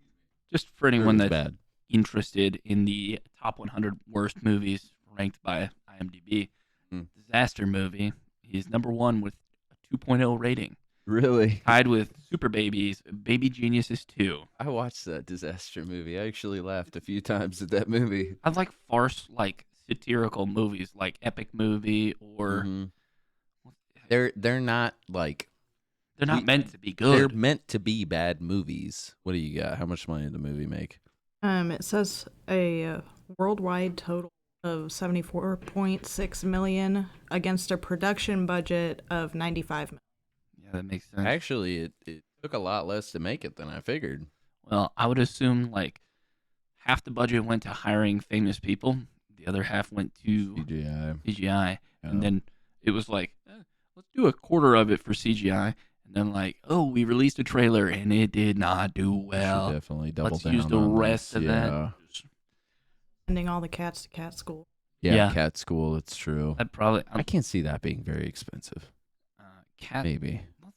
Just for Sure, it anyone was that's bad. interested in the top 100 worst movies ranked by IMDb, Disaster Movie, he's number 1 with a 2.0 rating. Really? Tied with Super Babies, Baby Geniuses 2. I watched that Disaster movie. I actually laughed a few times at that movie. I like farce, like satirical movies, like Epic Movie, or Mhm. They're not like they're not meant to be they're good. meant to be bad movies. What do you got? How much money did the movie make? It says a worldwide total of 74.6 million against a production budget of 95 million. Yeah, that makes sense. Actually, it took a lot less to make it than I figured. Well, I would assume like half the budget went to hiring famous people, the other half went to CGI, and then it was like, let's do a quarter of it for CGI, and then like, oh, we released a trailer and it did not do well. Should definitely double Let's down use the on rest this. of that. Sending all the cats to cat school. Yeah, Yeah. Cat School. It's true. That probably I can't see that being very expensive. cat. Maybe. Let's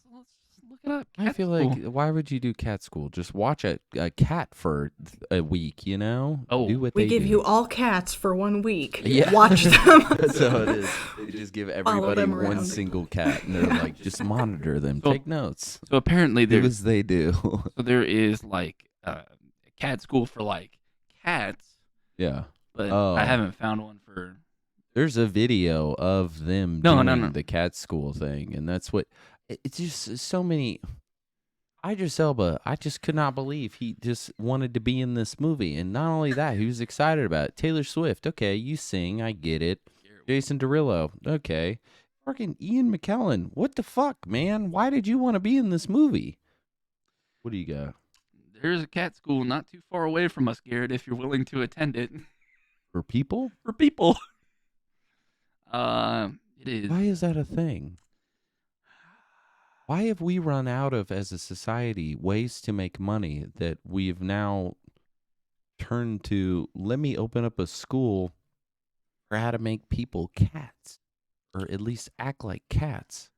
look it up. I Cat feel School. like why would you do Cat School? Just watch a cat for a week. You know. Oh. Do what We they give do. you all cats for 1 week. Yeah. Watch them. That's how it is. They just give everybody them one around. single cat, and they're like, just monitor them, So- take notes, So apparently do there's as they do. so there is like a cat school for like cats, Yeah. but Oh. I haven't found one for. There's a video of them No, doing no, no. the cat school thing, and that's what it's just so many. Idris Elba, I just could not believe he just wanted to be in this movie. And not only that, he was excited about it. Taylor Swift, okay, you sing, I get it. Jason Derulo, okay. Fucking Ian McKellen, what the fuck, man? Why did you want to be in this movie? What do you got? There's a cat school not too far away from us, Garrett, if you're willing to attend it. For people? For people. It is. Why is that a thing? Why have we run out of, as a society, ways to make money that we've now turned to, let me open up a school for how to make people cats, or at least act like cats?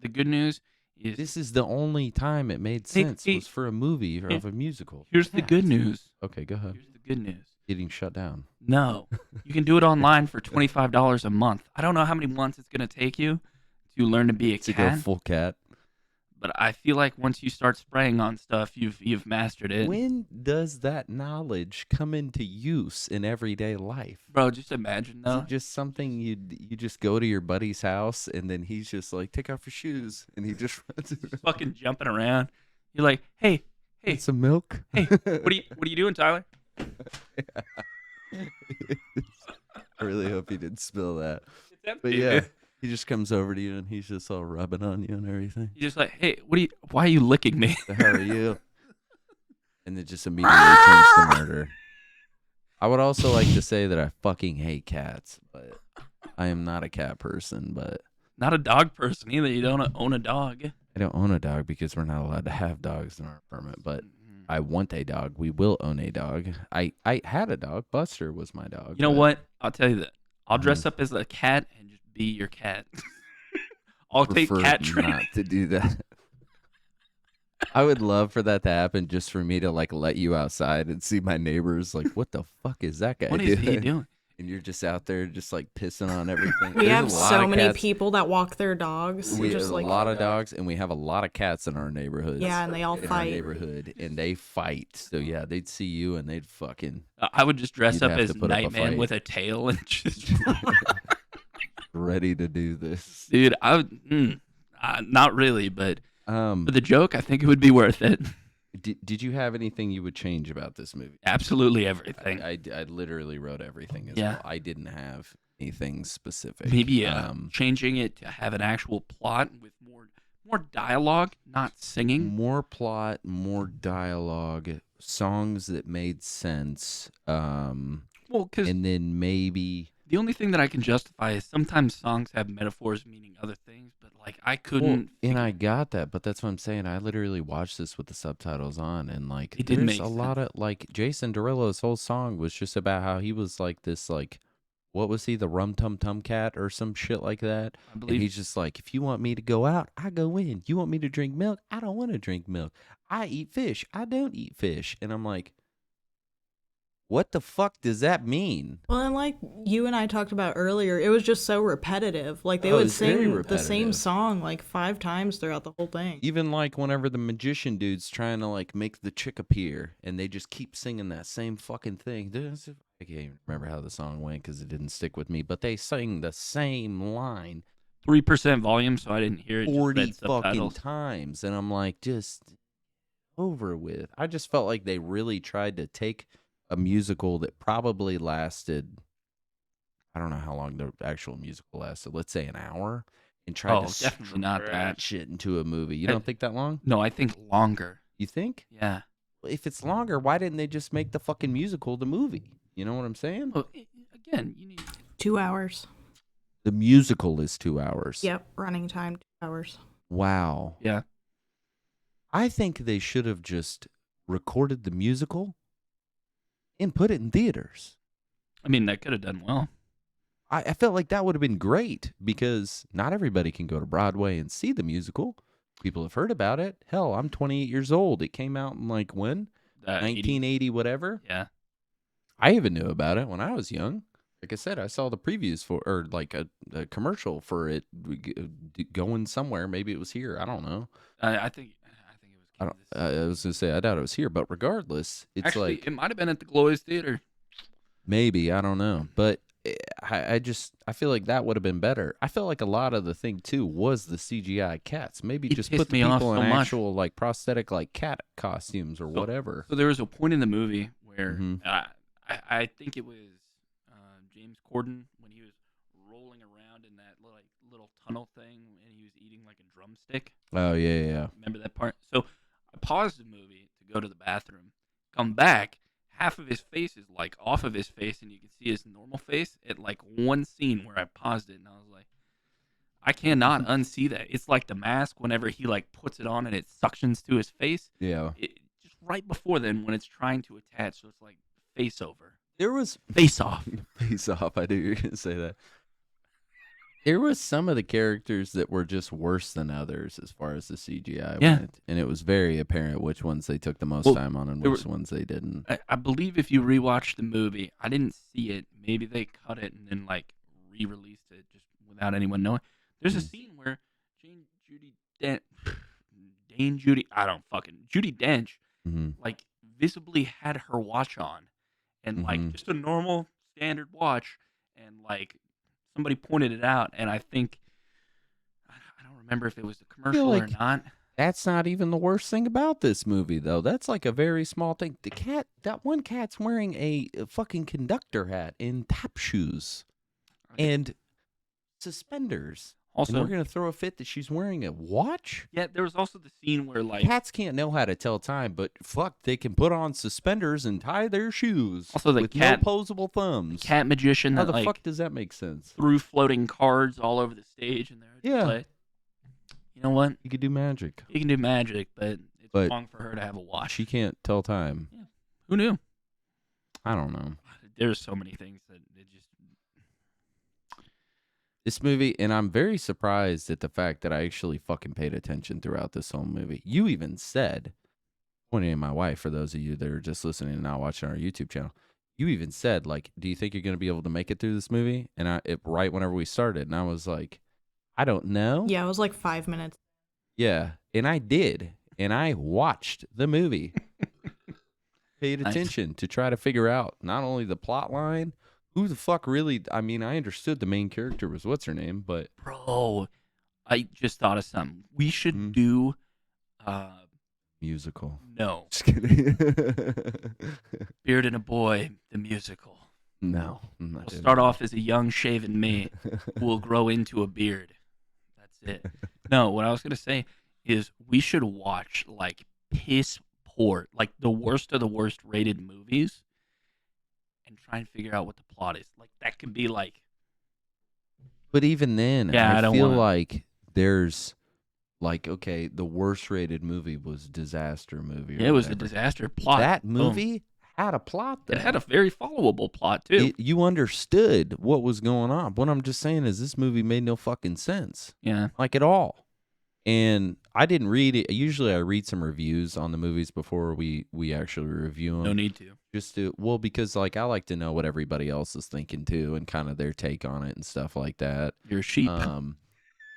The good news is This is the only time it made sense was for a movie or of a musical. here's the good news. Okay, go ahead. Here's the good news. Getting shut down. No, you can do it online for $25 a month. I don't know how many months it's going to take you to learn to be a To cat, go full cat. but I feel like once you start spraying on stuff, you've mastered it. When does that knowledge come into use in everyday life? Bro, just imagine Is though. it just something you just go to your buddy's house and then he's just like, take off your shoes, and he just runs around. Fucking jumping around. You're like, hey, Get some milk. hey, what are you doing, Tyler? I really hope he didn't spill that. It's empty. But yeah, he just comes over to you and he's just all rubbing on you and everything. You're just like, hey, why are you licking me? So how are you? And it just immediately turns to murder. I would also like to say that I fucking hate cats, but I am not a cat person. But Not a dog person either. You don't own a dog. I don't own a dog because we're not allowed to have dogs in our apartment. But I want a dog. We will own a dog. I had a dog. Buster was my dog. You know but what? I'll tell you that. I'll dress up as a cat and just be your cat. I'll take prefer cat training. not to do that. I would love for that to happen, just for me to like let you outside and see my neighbors like, what the fuck is that guy What doing? is he doing? And you're just out there just like pissing on everything. We There's have a lot so of many cats. people that walk their dogs. We just have like a lot of dogs, and we have a lot of cats in our neighborhood. Yeah, and they all in our fight. neighborhood, and they fight. So yeah, they'd see you and they'd fucking I would just dress You'd up have as to put up a Nightman fight. with a tail and just, ready to do this. dude. Not really, but Um, for the joke, I think it would be worth it. did you have anything you would change about this movie? Absolutely everything. I literally wrote everything as Yeah. well. I didn't have anything specific. Maybe changing it to have an actual plot with more dialogue, not singing. more plot, more dialogue, songs that made sense, Well, because and then maybe. the only thing that I can justify is sometimes songs have metaphors meaning other things, but like I couldn't. And I got that, but that's what I'm saying. I literally watched this with the subtitles on, and like It didn't there's make a lot of like Jason Derulo's whole song was just about how he was like this like. What was he, the Rum Tum Tum Cat or some shit like that? I And believe he's just like, if you want me to go out, I go in. You want me to drink milk? I don't want to drink milk. I eat fish. I don't eat fish. And I'm like, what the fuck does that mean? Well, and like you and I talked about earlier, it was just so repetitive. Like they Oh, would it's very sing the same repetitive. song like 5 times throughout the whole thing. Even like whenever the magician dude's trying to like make the chick appear and they just keep singing that same fucking thing. I can't even remember how the song went because it didn't stick with me, but they sing the same line 3% volume, so I didn't hear it. Just 40 read fucking subtitles. times. And I'm like, just over with. I just felt like they really tried to take a musical that probably lasted, I don't know how long the actual musical lasted, let's say an hour, and tried Oh, to definitely not that. stretch it into a movie. You I- don't think that long? No, I think longer. You think? Yeah. If it's longer, why didn't they just make the fucking musical the movie? You know what I'm saying? Well, again, you need. 2 hours. The musical is 2 hours. Yep, running time 2 hours. Wow. Yeah. I think they should have just recorded the musical and put it in theaters. I mean, that could have done well. I felt like that would have been great because not everybody can go to Broadway and see the musical. People have heard about it. Hell, I'm 28 years old. It came out in like when? 80 1980, whatever. Yeah. I even knew about it when I was young. Like I said, I saw the previews for, or like a commercial for it going somewhere. Maybe it was here. I don't know. I think it was. I don't. Kansas. I was gonna say I doubt it was here, but regardless, it's Actually, like it might have been at the Glories Theater. maybe I don't know. But I feel like that would have been better. I felt like a lot of the thing too was the CGI cats. Maybe It just pissed put the me off people so in much. actual like prosthetic like cat costumes or whatever. So there was a point in the movie where Mhm. I think it was James Corden when he was rolling around in that little tunnel thing and he was eating like a drumstick. Oh yeah. Remember that part? So I paused the movie to go to the bathroom, come back. Half of his face is like off of his face, and you can see his normal face at like one scene where I paused it, and I was like, I cannot unsee that. It's like the mask whenever he like puts it on and it suctions to his face. Yeah. Just right before then when it's trying to attach, so it's like face over, There was face off. face off. I knew you were gonna say that. There was some of the characters that were just worse than others as far as the CGI went, and it was very apparent which ones they took the most time on and which ones they didn't. I believe if you rewatch the movie, I didn't see it. Maybe they cut it and then like re-released it just without anyone knowing. There's a scene where Judy Dench Mm-hmm. like visibly had her watch on, and like just a normal standard watch, and like somebody pointed it out, and I think I don't remember if it was a commercial or not. That's not even the worst thing about this movie, though. That's like a very small thing. That one cat's wearing a fucking conductor hat and tap shoes and suspenders. Also, and we're gonna throw a fit that she's wearing a watch. Yeah, there was also the scene where like Cats can't know how to tell time, but fuck, they can put on suspenders and tie their shoes. Also, the with cat- no posable thumbs. cat magician How that the like fuck does that make sense? threw floating cards all over the stage, and they're Yeah. like, you know what? You could do magic. You can do magic, but it's But wrong for her to have a watch. She can't tell time. Who knew? I don't know. There's so many things that it just. This movie, and I'm very surprised at the fact that I actually fucking paid attention throughout this whole movie. You even said, pointing at my wife, for those of you that are just listening and not watching our YouTube channel, you even said, like, do you think you're going to be able to make it through this movie? And right whenever we started, and I was like, I don't know. Yeah, it was like 5 minutes. Yeah, and I did, and I watched the movie. Paid Nice. attention to try to figure out not only the plot line, who the fuck really, I mean, I understood the main character was what's her name, but Bro, I just thought of something. We should do. musical. No, Just kidding. Beard and a Boy, the musical. No. I'm not We'll doing start that. off as a young shaven me who will grow into a beard. That's it. No, what I was gonna say is we should watch like piss poor, like the worst of the worst rated movies, and try and figure out what the plot is. Like that could be like But even then, Yeah, I I don't feel wanna- like there's like, okay, the worst rated movie was Disaster Movie. or it was a whatever. disaster plot. That Boom. movie had a plot, though. It had a very followable plot too. You understood what was going on. What I'm just saying is this movie made no fucking sense. Yeah. Like at all. And I didn't read it. Usually I read some reviews on the movies before we actually review them. No need to. Just to, well, because like I like to know what everybody else is thinking too and kind of their take on it and stuff like that. You're a sheep.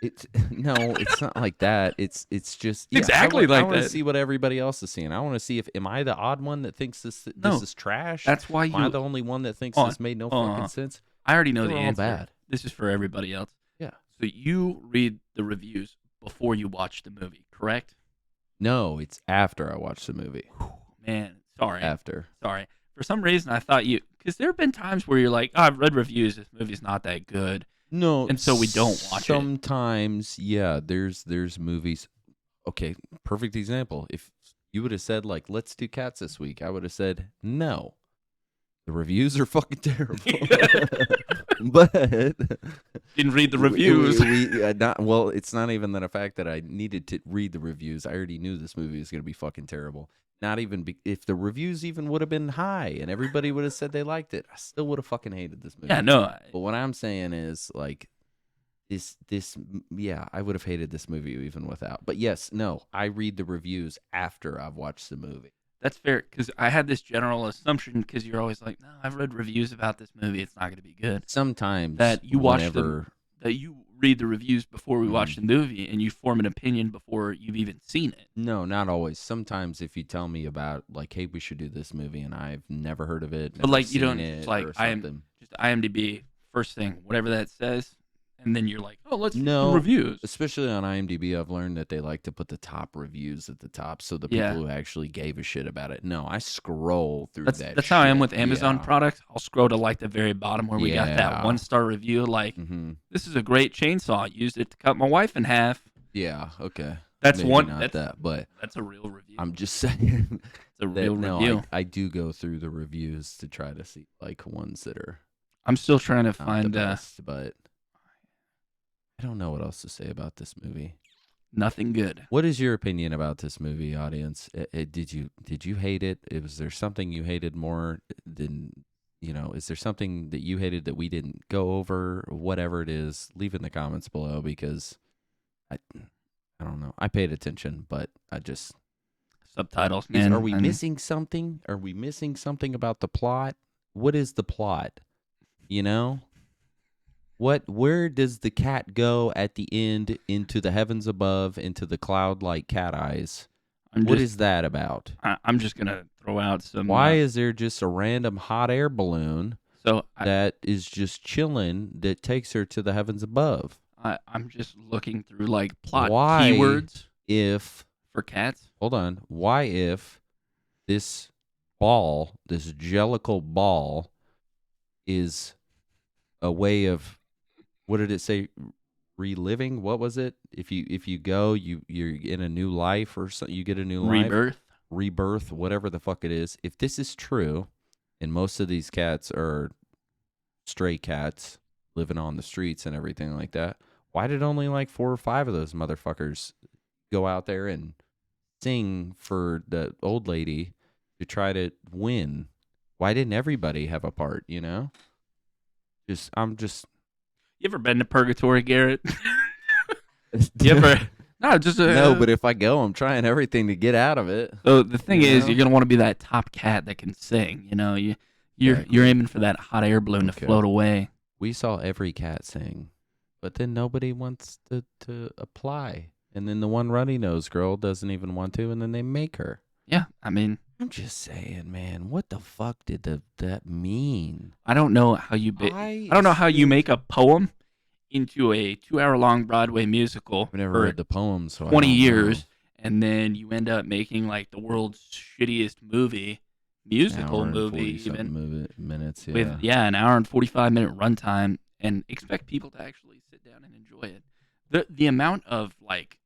It's no, it's not like that. It's just Exactly like I want to that. see what everybody else is seeing. I want to see if am I the odd one that thinks this No. is trash? That's why Am I you. the only one that thinks Hold this made no on. fucking sense? I already know They're the all answer. bad. This is for everybody else. Yeah. So you read the reviews before you watch the movie, correct? No, it's after I watch the movie. Man, sorry. After. Sorry. For some reason, I thought you, because there have been times where you're like, oh, I've read reviews. This movie's not that good. No, And so we don't watch it. Sometimes, yeah, there's movies. Okay, perfect example. If you would have said like, let's do Cats this week, I would have said no. The reviews are fucking terrible. But Didn't read the reviews. Well, it's not even that a fact that I needed to read the reviews. I already knew this movie was going to be fucking terrible. Not even if the reviews even would have been high and everybody would have said they liked it, I still would have fucking hated this movie. Yeah, no. But what I'm saying is like yeah, I would have hated this movie even without. But yes, no, I read the reviews after I've watched the movie. That's fair, because I had this general assumption, because you're always like, no, I've read reviews about this movie. It's not going to be good. Sometimes That you watch whenever, That you read the reviews before we watch the movie, and you form an opinion before you've even seen it. No, not always. Sometimes if you tell me about like, hey, we should do this movie, and I've never heard of it, But never like, you seen don't it just like or I am something. just IMDb first thing, whatever that says, and then you're like, oh, let's read No. some reviews. Especially on IMDb, I've learned that they like to put the top reviews at the top, so the Yeah. people who actually gave a shit about it. No, I scroll through That's that. that's how I am shit. with Amazon Yeah. products. I'll scroll to like the very bottom where we got that Yeah. 1-star review. Like, Mm-hmm. this is a great chainsaw. Used it to cut my wife in half. Yeah. Okay. That's Maybe one. Not that, but That's a real review. I'm just saying. It's a that, real no, review. I do go through the reviews to try to see like ones that are I'm still trying to not the find best, but I don't know what else to say about this movie. nothing good. What is your opinion about this movie, audience? Did you hate it? Was there something you hated more than is there something that you hated that we didn't go over? Whatever it is, leave in the comments below because I don't know. I paid attention, but I just Subtitles, man. are we missing something? Are we missing something about the plot? What is the plot? Where does the cat go at the end into the heavens above, into the cloud like cat eyes? What is that about? I'm just gonna throw out some. Why is there just a random hot air balloon that is just chilling that takes her to the heavens above? I'm just looking through like plot Why, keywords if for cats. hold on, why if this ball, this Jellicle ball, is a way of, what did it say? Reliving? What was it? If you go, you're in a new life or something. You get a new life. Rebirth, whatever the fuck it is. If this is true, and most of these cats are stray cats living on the streets and everything like that, why did only like 4 or 5 of those motherfuckers go out there and sing for the old lady to try to win? Why didn't everybody have a part? I'm just. You ever been to purgatory, Garrett? You ever? No, just no. But if I go, I'm trying everything to get out of it. So the thing is, you're gonna want to be that top cat that can sing. You're aiming for that hot air balloon to float away. We saw every cat sing, but then nobody wants to apply, and then the one runny nose girl doesn't even want to, and then they make her. Yeah, I mean, I'm just saying, man. What the fuck did that mean? I don't know how you. I don't know how you make a poem into a 2-hour-long Broadway musical. I've never read the poem, so 20 years, and then you end up making like the world's shittiest musical movie, even minutes, yeah. With an hour and 45-minute runtime, and expect people to actually sit down and enjoy it. The amount of like.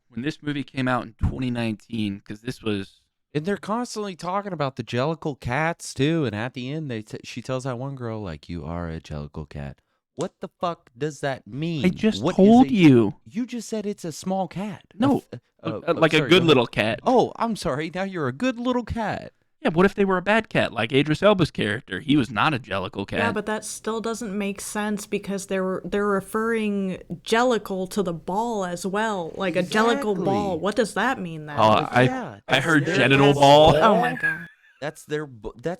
When this movie came out in 2019, because this was... And they're constantly talking about the Jellicle Cats, too. And at the end, she tells that one girl, like, you are a Jellicle Cat. What the fuck does that mean? I just told you. You just said it's a small cat. No, like a good little cat. Oh, I'm sorry. Now you're a good little cat. Yeah, what if they were a bad cat, like Idris Elba's character? He was not a Jellicle cat. Yeah, but that still doesn't make sense because they're referring Jellicle to the ball as well, like a Jellicle ball. What does that mean then? Oh, I heard genital ball. Oh my god. That's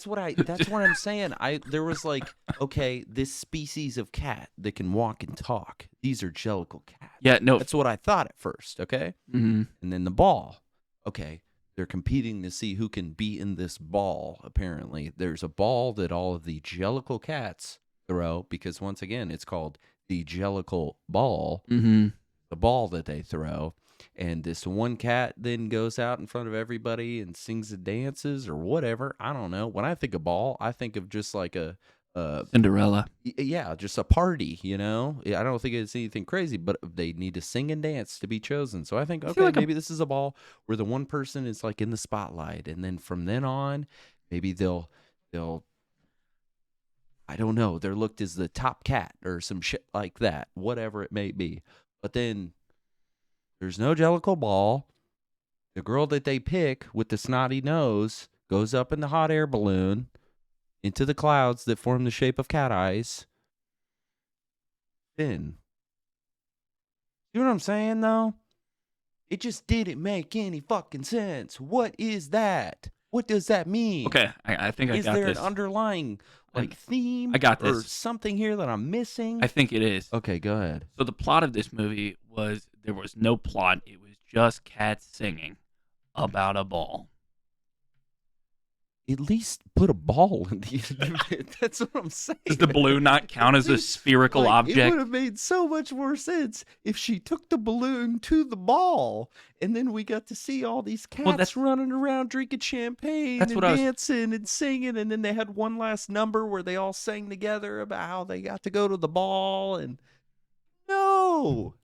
what I'm saying. There was like, okay, this species of cat that can walk and talk. These are Jellicle cats. Yeah, no. That's what I thought at first, okay? Mm-hmm. And then the ball. Okay. They're competing to see who can be in this ball, apparently. There's a ball that all of the Jellicle cats throw because, once again, it's called the Jellicle ball, the ball that they throw. And this one cat then goes out in front of everybody and sings and dances or whatever. I don't know. When I think of ball, I think of just like a Cinderella. Yeah, just a party, I don't think it's anything crazy, but they need to sing and dance to be chosen. So I think, okay, maybe this is a ball where the one person is like in the spotlight, and then from then on, maybe they'll I don't know, they're looked as the top cat or some shit like that, whatever it may be. But then there's no Jellicle ball. The girl that they pick with the snotty nose goes up in the hot air balloon into the clouds that form the shape of cat eyes. Then, you know what I'm saying, though? It just didn't make any fucking sense. What is that? What does that mean? Okay, I think I got this. Is there an underlying theme? I got this. Or something here that I'm missing? I think it is. Okay, go ahead. So the plot of this movie was there was no plot. It was just cats singing about a ball. at least put a ball in the end of it. That's what I'm saying. Does the balloon not count as a spherical It object? would have made so much more sense if she took the balloon to the ball, and then we got to see all these cats running around drinking champagne and dancing and singing, and then they had one last number where they all sang together about how they got to go to the ball, and no.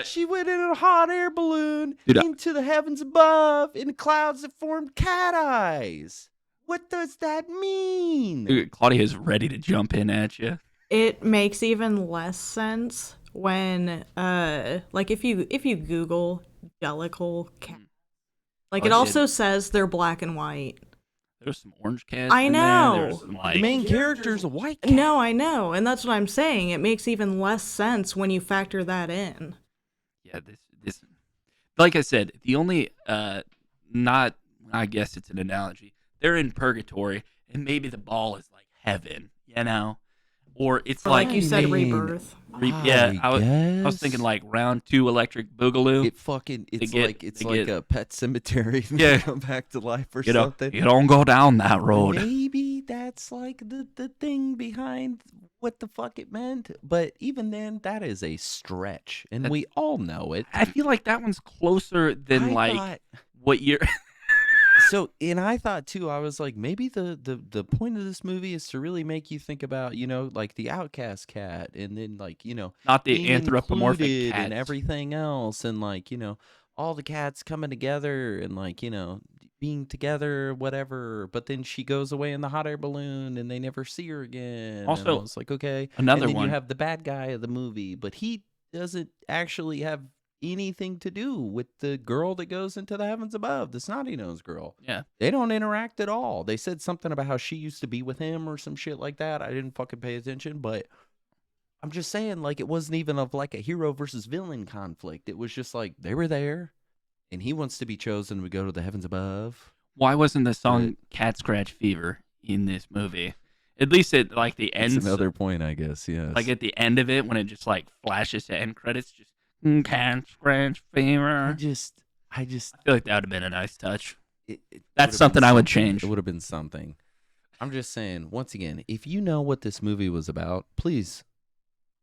She went in a hot air balloon into the heavens above in clouds that formed cat eyes. What does that mean? Dude, Claudia's ready to jump in at you. It makes even less sense when, like, if you Google Jellicle Cats, like, it also says they're black and white. There's some orange cats. I know. Some, like, the main character's a white cat. No, I know, and that's what I'm saying. It makes even less sense when you factor that in. Yeah, this, like I said, the only, not, I guess it's an analogy. They're in purgatory, and maybe the ball is like heaven, you know, or it's like you said, rebirth. I was thinking like round 2 Electric Boogaloo. It's like a pet cemetery. Yeah, come back to life or something. You don't go down that road. Maybe that's like the thing behind what the fuck it meant, but even then, that is a stretch, and we all know it. I feel like that one's closer than what you're. So, and I thought too, I was like, maybe the point of this movie is to really make you think about, you know, like the outcast cat, and then like, you know, not the anthropomorphic cat and everything else, and like, you know, all the cats coming together and like, you know, being together, whatever. But then she goes away in the hot air balloon, and they never see her again. Also, and I was like, okay, another and then one. You have the bad guy of the movie, but he doesn't actually have anything to do with the girl that goes into the heavens above, the snotty nose girl. Yeah, they don't interact at all. They said something about how she used to be with him or some shit like that. I didn't fucking pay attention, but I'm just saying, like, it wasn't even of like a hero versus villain conflict. It was just like they were there, and he wants to be chosen to go to the heavens above. Why wasn't the song "Cat Scratch Fever" in this movie? At least at like the end. That's another point, I guess. Yes. Like at the end of it, when it just like flashes to end credits, just "Cat Scratch Fever." I feel like that would have been a nice touch. That's something I would change. It would have been something. I'm just saying, once again, if you know what this movie was about, please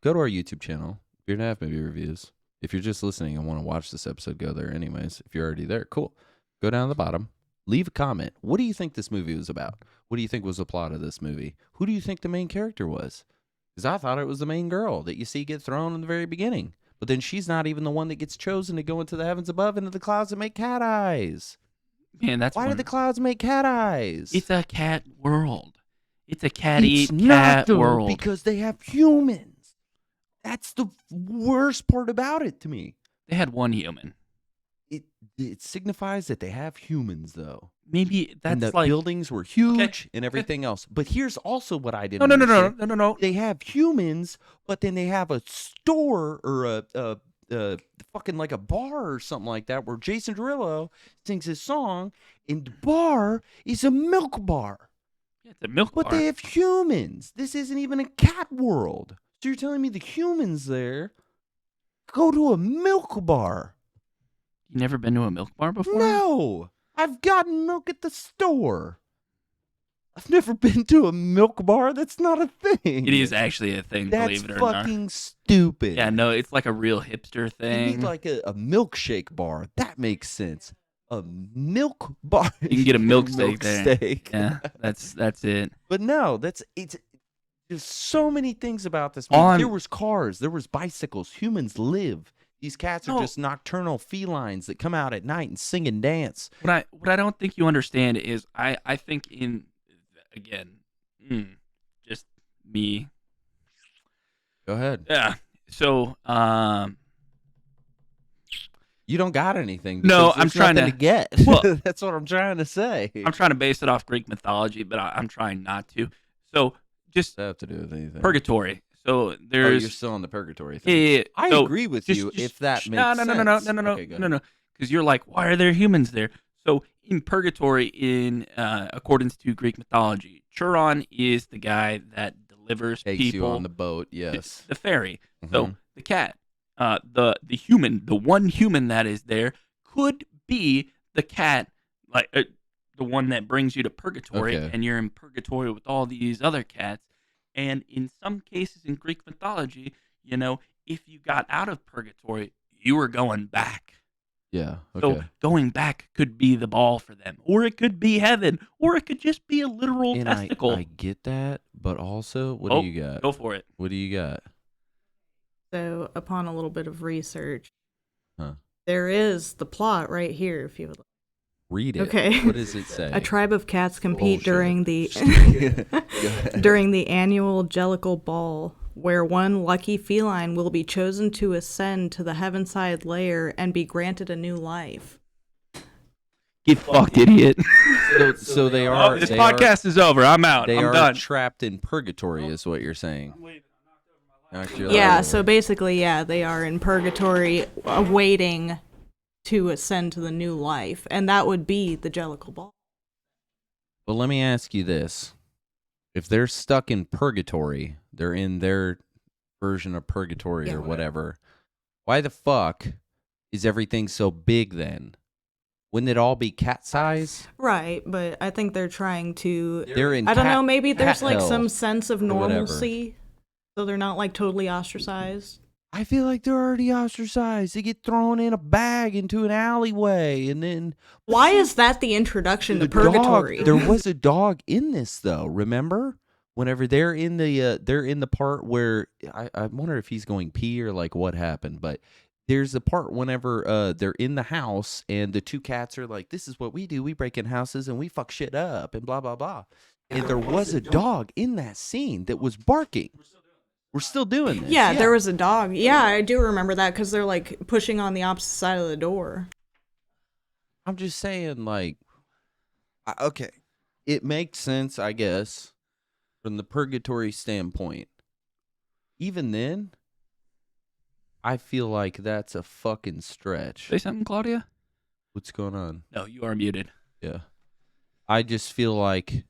go to our YouTube channel, Beer and a Half Movie Reviews. If you're just listening and want to watch this episode, go there anyways. If you're already there, cool. Go down to the bottom, leave a comment. What do you think this movie was about? What do you think was the plot of this movie? Who do you think the main character was? Because I thought it was the main girl that you see get thrown in the very beginning. But then she's not even the one that gets chosen to go into the heavens above, into the clouds that make cat eyes. Man, why do the clouds make cat eyes? It's a cat world. It's a cat world. Because they have humans. That's the worst part about it to me. They had one human. It signifies that they have humans, though. Maybe that's and the like buildings were huge and everything else. But here's also what I didn't. No. They have humans, but then they have a store or a fucking like a bar or something like that where Jason Derulo sings his song, and the bar is a milk bar. Yeah, it's a milk bar. But they have humans. This isn't even a cat world. So you're telling me the humans there go to a milk bar? You never been to a milk bar before? No. I've gotten milk at the store. I've never been to a milk bar. That's not a thing. It is actually a thing, believe it or not. That's fucking stupid. Yeah, no, it's like a real hipster thing. You need like a milkshake bar. That makes sense. A milk bar. You can get a milk steak there. Yeah, that's it. But no, it's there's so many things about this movie. There was cars, there was bicycles, humans live. These cats are just nocturnal felines that come out at night and sing and dance. What I don't think you understand is I think just me. Go ahead. Yeah. So you don't got anything. No, I'm trying to get. Well, that's what I'm trying to say. I'm trying to base it off Greek mythology, but I'm trying not to. So just have to do with anything. Purgatory. So there's. You're still on the purgatory thing. Yeah. I agree with you if that makes sense. No. Because you're like, why are there humans there? So in Purgatory, in accordance to Greek mythology, Chiron is the guy that delivers takes people you on the boat. Yes. The ferry. Mm-hmm. So the cat, the human, the one human that is there could be the cat, like the one that brings you to purgatory, Okay. and you're in purgatory with all these other cats. And in some cases in Greek mythology, if you got out of purgatory, you were going back. Yeah. So Okay. going back could be the ball for them, or it could be heaven, or it could just be a literal And testicle. I get that, but also, what do you got? Go for it. What do you got? So, upon a little bit of research, Huh. there is the plot right here. If you would, Read it. Okay. What does it say? a tribe of cats compete Bullshit. during the during the annual Jellicle Ball, where one lucky feline will be chosen to ascend to the Heavenside layer and be granted a new life. Get fucked, idiot. So they are. This they podcast is over. I'm out. They I'm are done. trapped in purgatory, is what you're saying. Knocked your Yeah, light so over. basically, they are in purgatory awaiting to ascend to the new life, and that would be the Jellicle Ball. But let me ask you this: if they're stuck in purgatory, they're in their version of purgatory or whatever. Why the fuck is everything so big then? Wouldn't it all be cat size? Right, but I think they're trying to... They're in. I don't cat- know, maybe there's cat like hell some sense of or whatever. normalcy, so they're not like totally ostracized. I feel like they're already ostracized. They get thrown in a bag into an alleyway, and then Why is that the introduction to the purgatory? Dog, there was a dog in this though. Remember, whenever they're in the part where I wonder if he's going pee or like what happened, but there's a part whenever they're in the house and the two cats are like, "This is what we do. We break in houses and we fuck shit up and blah blah blah." And there was a dog in that scene that was barking. We're still doing this. Yeah, there was a dog. Yeah, I do remember that because they're like pushing on the opposite side of the door. I'm just saying, like, okay, it makes sense, I guess, from the purgatory standpoint. Even then, I feel like that's a fucking stretch. Say something, Claudia? What's going on? No, you are muted. Yeah. I just feel like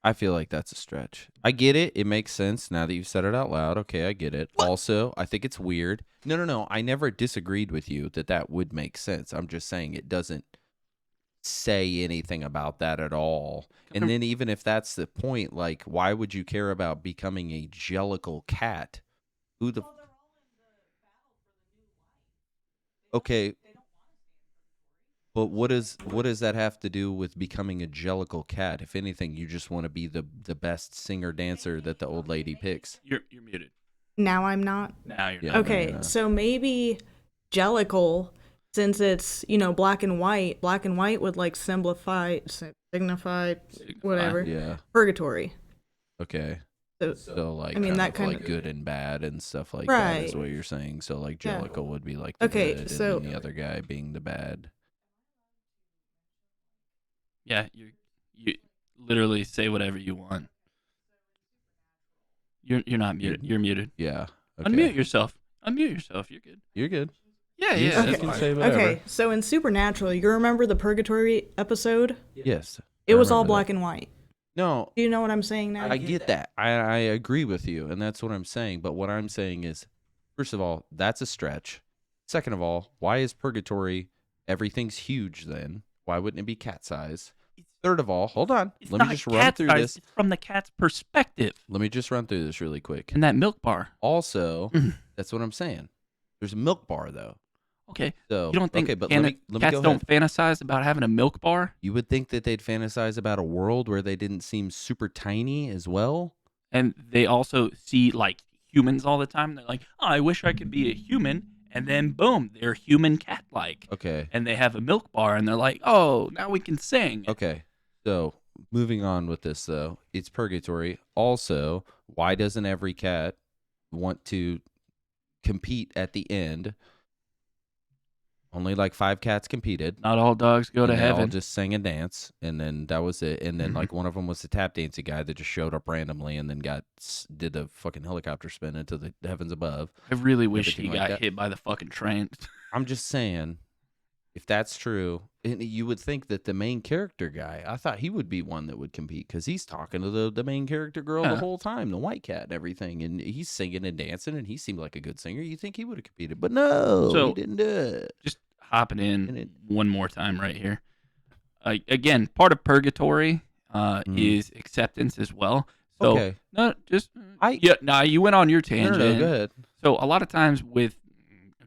that's a stretch. I get it. It makes sense now that you've said it out loud. Okay, I get it. What? Also, I think it's weird. No. I never disagreed with you that would make sense. I'm just saying it doesn't say anything about that at all. And then even if that's the point, like, why would you care about becoming a Jellicle cat? Who the... Okay. But what does that have to do with becoming a Jellicle cat? If anything, you just want to be the best singer dancer that the old lady picks. You're muted. Now I'm not. Now you're Yeah. not. Okay, no. so maybe Jellicle, since it's, black and white would like signify, whatever, Yeah. purgatory. Okay. So like, I mean, kind that of kind like of- good and bad and stuff like that is Right. what you're saying. So like Yeah. Jellicle would be like the Okay, good so- and then the other guy being the bad. Yeah, you literally say whatever you want. You're not muted. You're muted. Yeah. Okay. Unmute yourself. Unmute yourself. You're good. You're good. Yeah, You yeah. can That's fine. say whatever. Okay, so in Supernatural, you remember the purgatory episode? Yes. It I was all remember black that. and white. No, Do you know what I'm saying now? I get that. I agree with you, and that's what I'm saying. But what I'm saying is, first of all, that's a stretch. Second of all, why is purgatory everything's huge then? Why wouldn't it be cat size? Third of all, hold on. It's Let me not just run cat through size, this. It's from the cat's perspective. Let me just run through this really quick. In that milk bar. Also, that's what I'm saying. There's a milk bar though. Okay. So You don't think okay, but cats let me go don't ahead. fantasize about having a milk bar? You would think that they'd fantasize about a world where they didn't seem super tiny as well. And they also see like humans all the time. They're like, oh, I wish I could be a human. And then boom, they're human cat-like. Okay. And they have a milk bar and they're like, oh, now we can sing. Okay. So moving on with this though, it's purgatory. Also, why doesn't every cat want to compete at the end? Only like 5 cats competed. Not all dogs go to and they all heaven. just sang and danced, and then that was it. And then like one of them was the tap dancing guy that just showed up randomly, and then did the fucking helicopter spin into the heavens above. I really wish he everything like got that. hit by the fucking train. I'm just saying, if that's true, and you would think that the main character guy, I thought he would be one that would compete because he's talking to the main character girl the Yeah. whole time, the white cat and everything, and he's singing and dancing, and he seemed like a good singer. You think he would have competed, but no, So- he didn't do it. Just hopping And in it- one more time right here. again, part of purgatory is acceptance as well. So Okay. no, just I- yeah. Nah, you went on your No, tangent. no, go ahead. So a lot of times with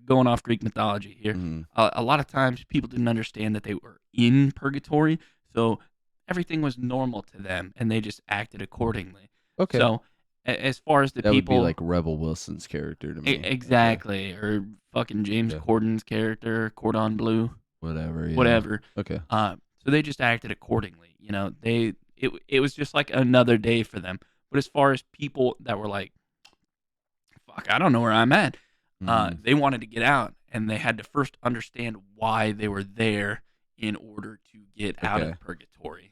going off Greek mythology here, Mhm. a lot of times people didn't understand that they were in purgatory, so everything was normal to them, and they just acted accordingly. Okay. So as far as the That would people, be like Rebel Wilson's character to me. Okay. exactly, or fucking James Yeah. Corden's character, Cordon Bleu, Whatever. Yeah. whatever. Okay. So they just acted accordingly. You know, it was just like another day for them. But as far as people that were like, fuck, I don't know where I'm at. Mhm. They wanted to get out, and they had to first understand why they were there in order to get out Okay. of purgatory.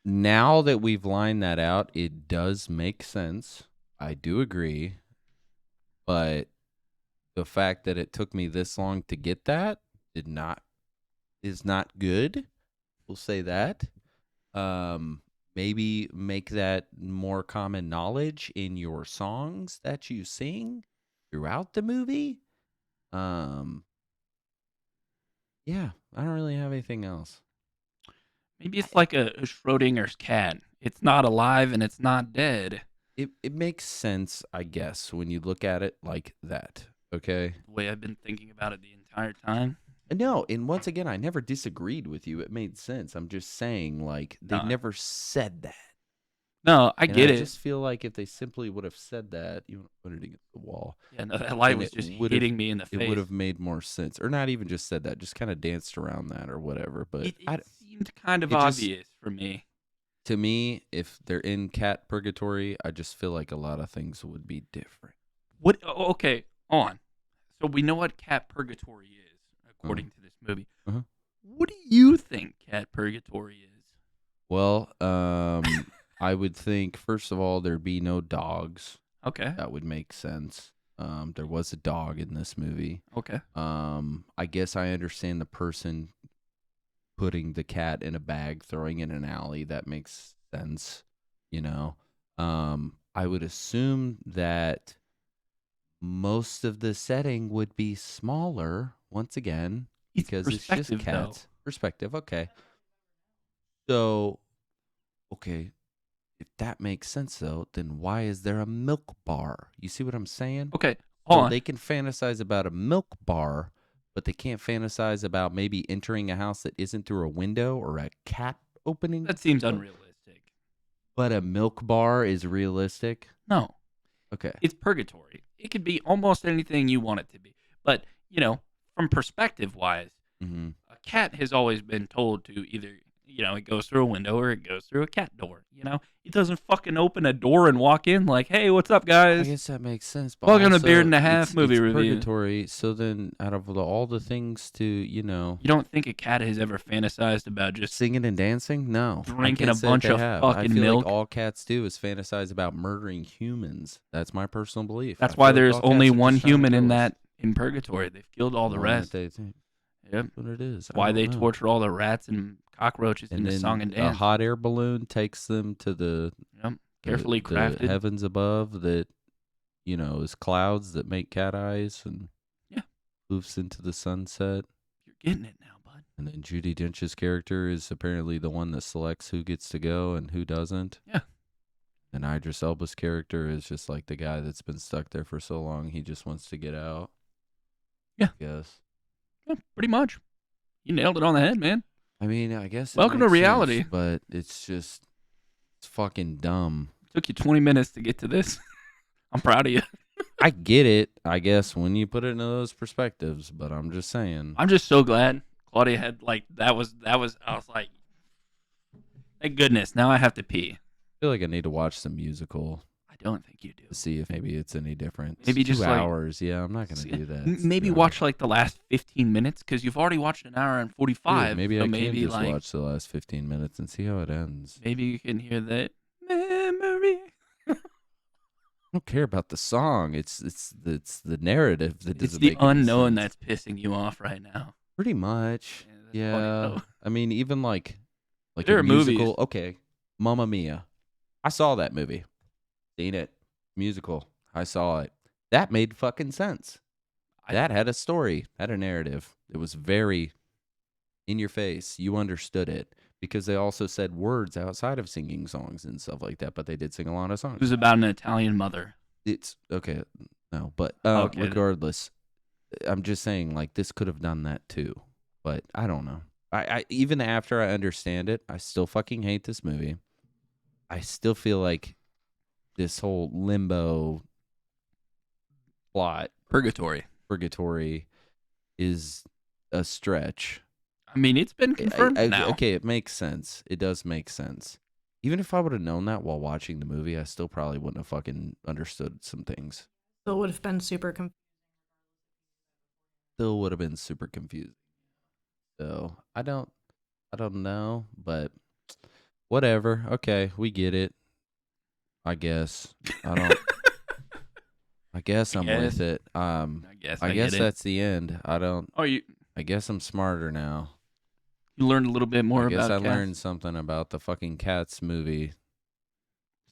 Now that we've lined that out, it does make sense. I do agree. But the fact that it took me this long to get that is not good. We'll say that. Maybe make that more common knowledge in your songs that you sing throughout the movie. Yeah, I don't really have anything else. Maybe it's like a Schrodinger's cat. It's not alive and it's not dead. It makes sense, I guess, when you look at it like that. Okay. The way I've been thinking about it the entire time. No, and once again, I never disagreed with you. It made sense. I'm just saying, like, they No. never said that. No, I And get I it. just feel like if they simply would have said that, you would put it against the wall. Yeah, no, that light and was it just would've- hitting me in the face. It would have made more sense, or not even just said that, just kind of danced around that or whatever. But It seemed kind of it just- obvious for me. to me, if they're in cat purgatory, I just feel like a lot of things would be different. What? Okay, on. So we know what cat purgatory is, according to this movie. Uh-huh. What do you think cat purgatory is? Well, I would think first of all there'd be no dogs. Okay. That would make sense. There was a dog in this movie. Okay. I guess I understand the person putting the cat in a bag, throwing it in an alley. That makes sense, you know. I would assume that most of the setting would be smaller once again because it's just perspective, cats. Perspective, okay. So, okay, if that makes sense though, then why is there a milk bar? You see what I'm saying? Okay. So Hold on. they can fantasize about a milk bar, but they can't fantasize about maybe entering a house that isn't through a window or a cat opening. That seems unrealistic. But a milk bar is realistic. No. Okay. It's purgatory. It could be almost anything you want it to be. But, you know, from perspective wise, Mm-hmm. a cat has always been told to either, you know, it goes through a window or it goes through a cat door. You know, it doesn't fucking open a door and walk in like, hey, what's up, I guys? guess that makes sense. But Welcome to also, Beard and a Half movie it's review. Purgatory. So then, out of all the things to, you know, You don't think a cat has ever fantasized about just singing and dancing? No. I Drinking can't a say bunch they of have. I fucking feel milk? like all cats do is fantasize about murdering humans. That's my personal belief. That's I why feel like there's all cats only are one just trying to human in kill us. that in purgatory. They've killed all the One rest. that they think. Yep. That's what it is. I Why don't they know. torture all the rats and cockroaches in And the then song and a dance. hot air balloon takes them to the Yep. Carefully the crafted. heavens above that, you know, is clouds that make cat eyes and Yeah. moves into the sunset. You're getting it now, bud. And then Judi Dench's character is apparently the one that selects who gets to go and who doesn't. Yeah. And Idris Elba's character is just like the guy that's been stuck there for so long, he just wants to get out. Yeah. Yes. Yeah, pretty much. You nailed it on the head, man. I mean, I guess. It Welcome to makes sense, reality. but it's fucking dumb. Took you 20 minutes to get to this. I'm proud of you. I get it, I guess, when you put it into those perspectives, but I'm just saying. I'm just so glad Claudia had like that was I was like, thank goodness. Now I have to pee. I feel like I need to watch the musical I don't think you do. to see if maybe it's any different. Maybe It's just 2 like- hours. Yeah, I'm not going to do that. Maybe No. watch like the last 15 minutes because you've already watched an hour and 45. Dude, maybe so I can maybe just like watch the last 15 minutes and see how it ends. maybe you can hear that memory. I don't care about the song. It's the narrative that It's doesn't the make any unknown sense. that's pissing you off right now. Pretty much. Yeah, that's funny, Yeah. though. I mean, even like There a are musical. movies. Okay, Mamma Mia. I saw that movie. Seen it. Musical. I saw it. That made fucking sense. That had a story, had a narrative. It was very in your face. You understood it. because they also said words outside of singing songs and stuff like that, but they did sing a lot of It songs. was about an Italian mother. It's okay. No, but Okay, then. regardless, I'm just saying like this could have done that too, but I don't know. I even after I understand it, I still fucking hate this movie. I still feel like this whole limbo plot, Purgatory. is a stretch. I mean, it's been confirmed now. Okay, it makes sense. It does make sense. Even if I would have known that while watching the movie, I still probably wouldn't have fucking understood some things. Still would have been super confusing. Still would have been super confusing. So I don't know, but whatever. Okay, we get it. I guess. I guess I'm with it. I guess guess that's the end. Oh, I guess I'm smarter now. you learned a little bit more I guess about I cats. learned something about the fucking Cats movie.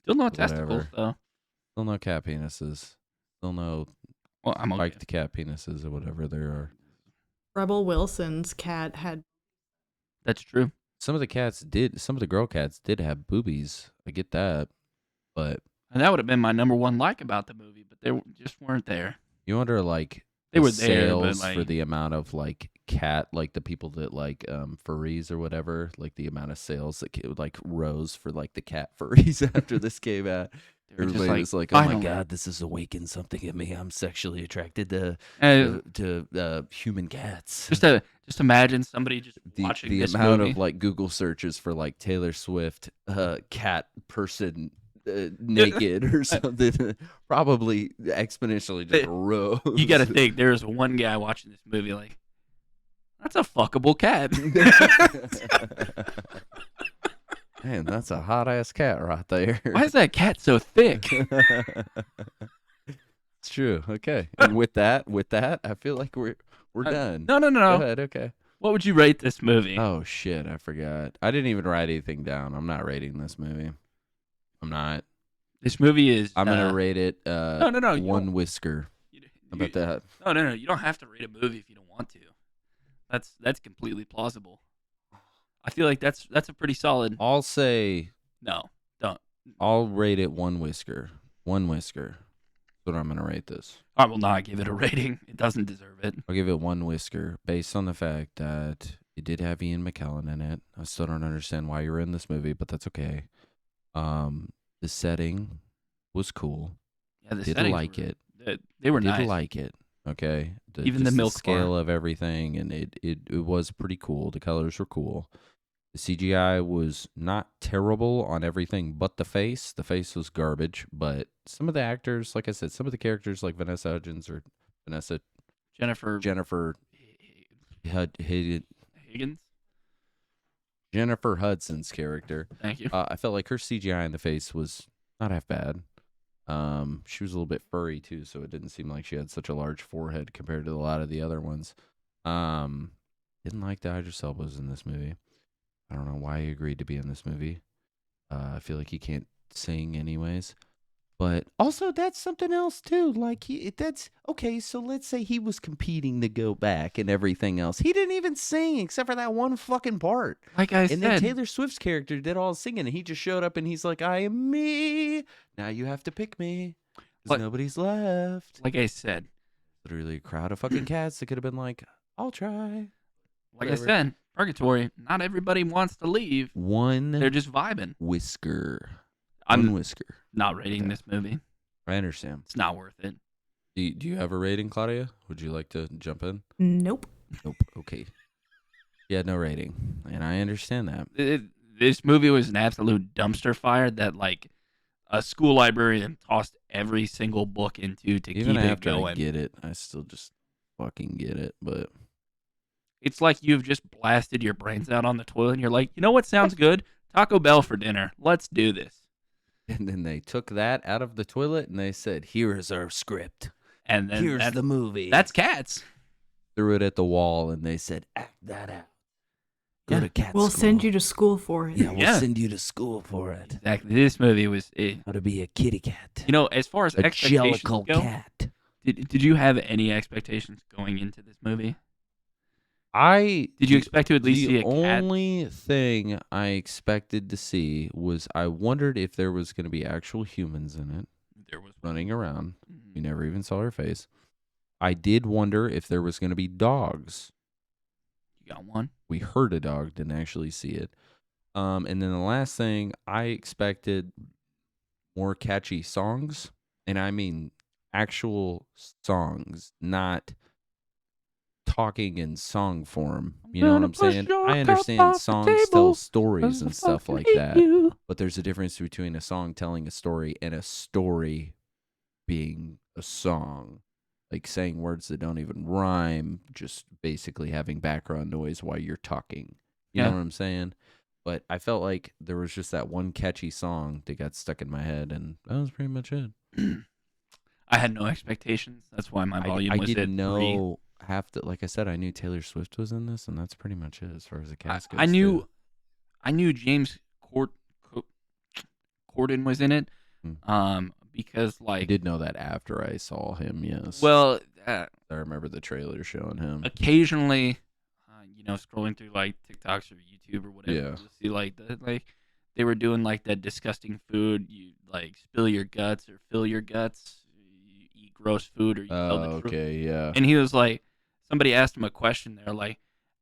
Still no Whatever. testicles though. Still no cat penises. Still no Well, I'm okay. spiked cat penises or whatever there are. Rebel Wilson's cat had. That's true. Some of the girl cats did have boobies. I get that. But And that would have been my number one like about the movie, but they just weren't there. you wonder like They the were there, but sales like for the amount of like cat, like the people that like furries or whatever, like the amount of sales that like rose for like the cat furries after this came out. they were just Everybody was like, "Oh my finally. god, this has awakened something in me. I'm sexually attracted to human cats." Just imagine somebody just watching the this amount movie. of like Google searches for like Taylor Swift cat person naked or something probably exponentially just rose. You got to think there's one guy watching this movie like, that's a fuckable cat. Man, that's a hot ass cat right there. Why is that cat so thick? It's true. Okay. And with that, I feel like we're done. No. Go ahead. Okay. What would you rate this movie? Oh shit, I forgot. I didn't even write anything down. I'm not rating this movie. I'm not. This movie is. I'm gonna rate it. No. you one don't- whisker. How about that? No. You don't have to rate a movie if you don't want to. That's completely plausible. I feel like that's a pretty solid. I'll say. No, don't. I'll rate it one whisker. One whisker. That's what I'm gonna rate this. I will not give it a rating. It doesn't deserve it. I'll give it one whisker based on the fact that it did have Ian McKellen in it. I still don't understand why you're in this movie, but that's okay. The setting was cool. Yeah, the Did settings like were- it. They were Did nice. like it. Okay. Even the just milk scale bar. of everything, and it was pretty cool. The colors were cool. The CGI was not terrible on everything but the face. The face was garbage, but some of the actors, like I said, some of the characters like Vanessa Hudgens or Jennifer Higgins. Jennifer Hudson's character. Thank you. I felt like her CGI in the face was not half bad. She was a little bit furry too, so it didn't seem like she had such a large forehead compared to a lot of the other ones. Didn't like that Idris Elba was in this movie. I don't know why he agreed to be in this movie. I feel like he can't sing anyways. But also, that's something else too. Like that's okay. So let's say he was competing to go back and everything else. He didn't even sing except for that one fucking part. Like I And then said, Taylor Swift's character did all the singing, and he just showed up and he's like, "I am me. Now you have to pick me, because Like- nobody's left." like I said, Literally a crowd of fucking cats that could have been like, "I'll try." like Whatever. I said, Purgatory. Not everybody wants to leave. One They're just vibing. whisker. I'm One whisker. not rating this movie. I understand. It's not worth it. Do you have a rating, Claudia? Would you like to jump in? Nope. Nope. Okay. Yeah, no rating, and I understand that. This movie was an absolute dumpster fire that like a school librarian tossed every single book into to Even keep it after I going. get it, I still just fucking get it. But It's like you've just blasted your brains out on the toilet and you're like, you know what sounds good? Taco Bell for dinner. Let's do this. and then they took that out of the toilet and they said, "Here is our script. And then Here's that's, the movie." that's Cats. Threw it at the wall and they said, "Act that out. Go Yeah. to cat We'll school. send you to school for it. Yeah, we'll Yeah. send you to school for it. Exactly. This movie was, How to be a kitty cat. you know, as far as A expectations Jellicle go, cat. did you have any expectations going into this movie? Did you expect to at least see The a cat? only thing I expected to see was I wondered if there was going to be actual humans in it There was running around. Mhm. We never even saw her face. I did wonder if there was going to be dogs. You got one? We heard a dog, didn't actually see it. And then the last thing, I expected more catchy songs. And I mean actual songs, not talking in song form. You know what I'm saying? I understand songs tell stories and stuff like that. But there's a difference between a song telling a story and a story being a song. Like saying words that don't even rhyme, just basically having background noise while you're talking. You know what I'm saying? But I felt like there was just that one catchy song that got stuck in my head, and that was pretty much it. I had no expectations. That's why my volume was didn't at 3. know like I said, I knew Taylor Swift was in this, and that's pretty much it as far as the cast goes. I knew James Corden was in it. Because I like did know that after I saw him. Yes. well, I remember the trailer showing him. occasionally, scrolling through like TikToks or YouTube or whatever, Yeah. you'll see like they were doing like that disgusting food. You like spill your guts or fill your guts. You eat gross food or you tell the truth. Okay, yeah. And he was like, somebody asked him a question there, like,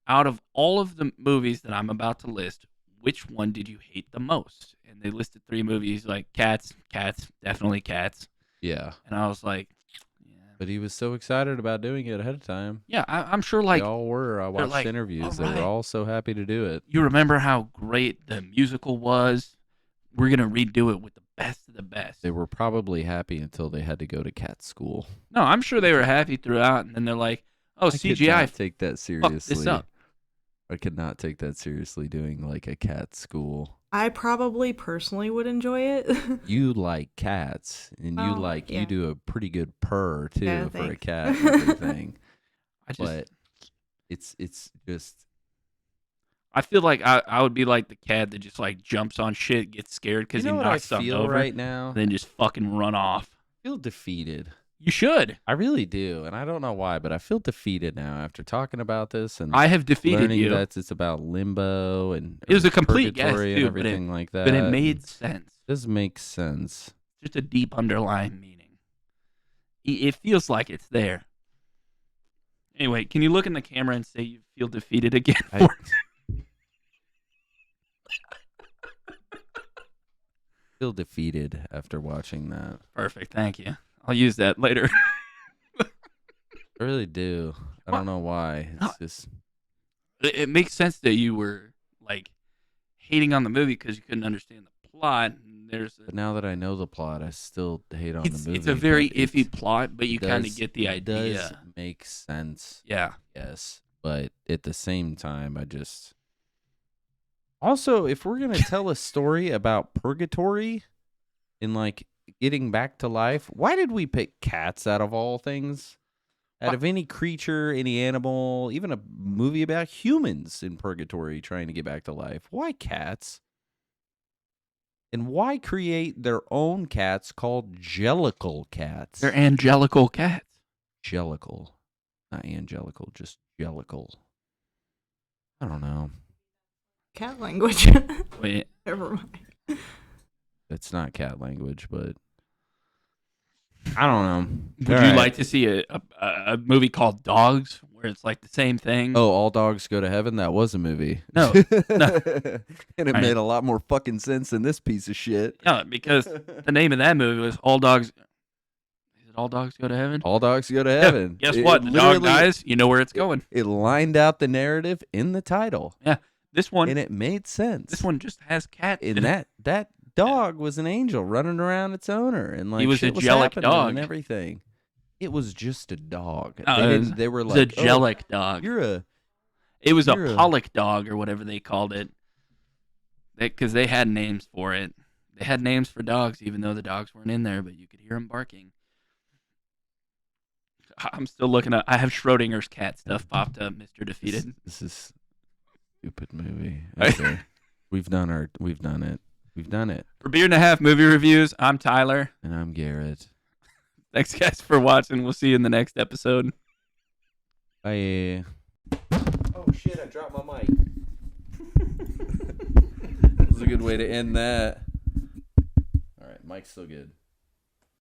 out of all of the movies that I'm about to list, which one did you hate the most? And they listed 3 movies, like Cats, definitely Cats. Yeah. And I was like, yeah. But he was so excited about doing it ahead of time. Yeah, I'm sure like They all were. I watched like, interviews. all They were right. all so happy to do it. You remember how great the musical was? We're going to redo it with the best of the best. They were probably happy until they had to go to cat school. No, I'm sure they were happy throughout. And then they're like, oh, I could CGI not take that seriously. fucked this up. I could not take that seriously doing like a cat school. I probably personally would enjoy it. You like cats, and you Oh, yeah. you do a pretty good purr too Yeah, for a thanks. cat and everything. But it's just I feel like I would be like the cat that just like jumps on shit, gets scared because you know he what I knocks something feel over, right now. and then just fucking run off. I feel defeated. You should. I really do, and I don't know why, but I feel defeated now after talking about this and I have defeated learning you. that it's about limbo and It was a complete guess, purgatory and too, but everything like that. But it made sense. It does make sense. Just a deep underlying meaning. It feels like it's there. Anyway, can you look in the camera and say you feel defeated again? I- Feel defeated after watching that. Perfect. Thank you. I'll use that later. I really do. I don't know why. It's just It makes sense that you were like hating on the movie because you couldn't understand the plot. And but now that I know the plot, I still hate on the movie. it's a very but iffy plot, but you kind of does- get the it idea. does make sense. Yeah. Yes, but at the same time, I just also, if we're gonna tell a story about purgatory and like getting back to life, why did we pick cats out of all things? Out of any creature, any animal, even a movie about humans in purgatory trying to get back to life, why cats? And why create their own cats called Jellicle Cats? They're angelical cats. Jellicle. Not angelical, just Jellicle. I don't know. Cat language. Wait. Never mind. It's not cat language, but I don't know. Would you like to see a movie called Dogs where it's like the same thing? Oh, All Dogs Go to Heaven? That was a movie. No. And it Right. made a lot more fucking sense than this piece of shit. No, because the name of that movie was All Dogs. Is it All Dogs Go to Heaven? All Dogs Go to Yeah, Heaven. guess It what? The dog literally- dies. You know where it's going. It lined out the narrative in the title, This one. and it made sense. This one just has cats. And in it. that dog was an angel running around its owner, and like He was a shit Jellic happening dog. and everything. It was just a dog. No, They were It was like, a Jellic dog. "You're a It was a you're a- Pollock dog or whatever they called it. Because they had names for it. They had names for dogs, even though the dogs weren't in there, but you could hear them barking. I'm still looking at. I have Schrodinger's cat stuff popped up, Mr. Defeated. This is a stupid movie." Okay. We've done it. We've done it. For Beer and a Half movie reviews, I'm Tyler. And I'm Garrett. Thanks, guys, for watching. We'll see you in the next episode. Bye. Oh, dropped my mic. That was a good way to end that. All right, mic's still good.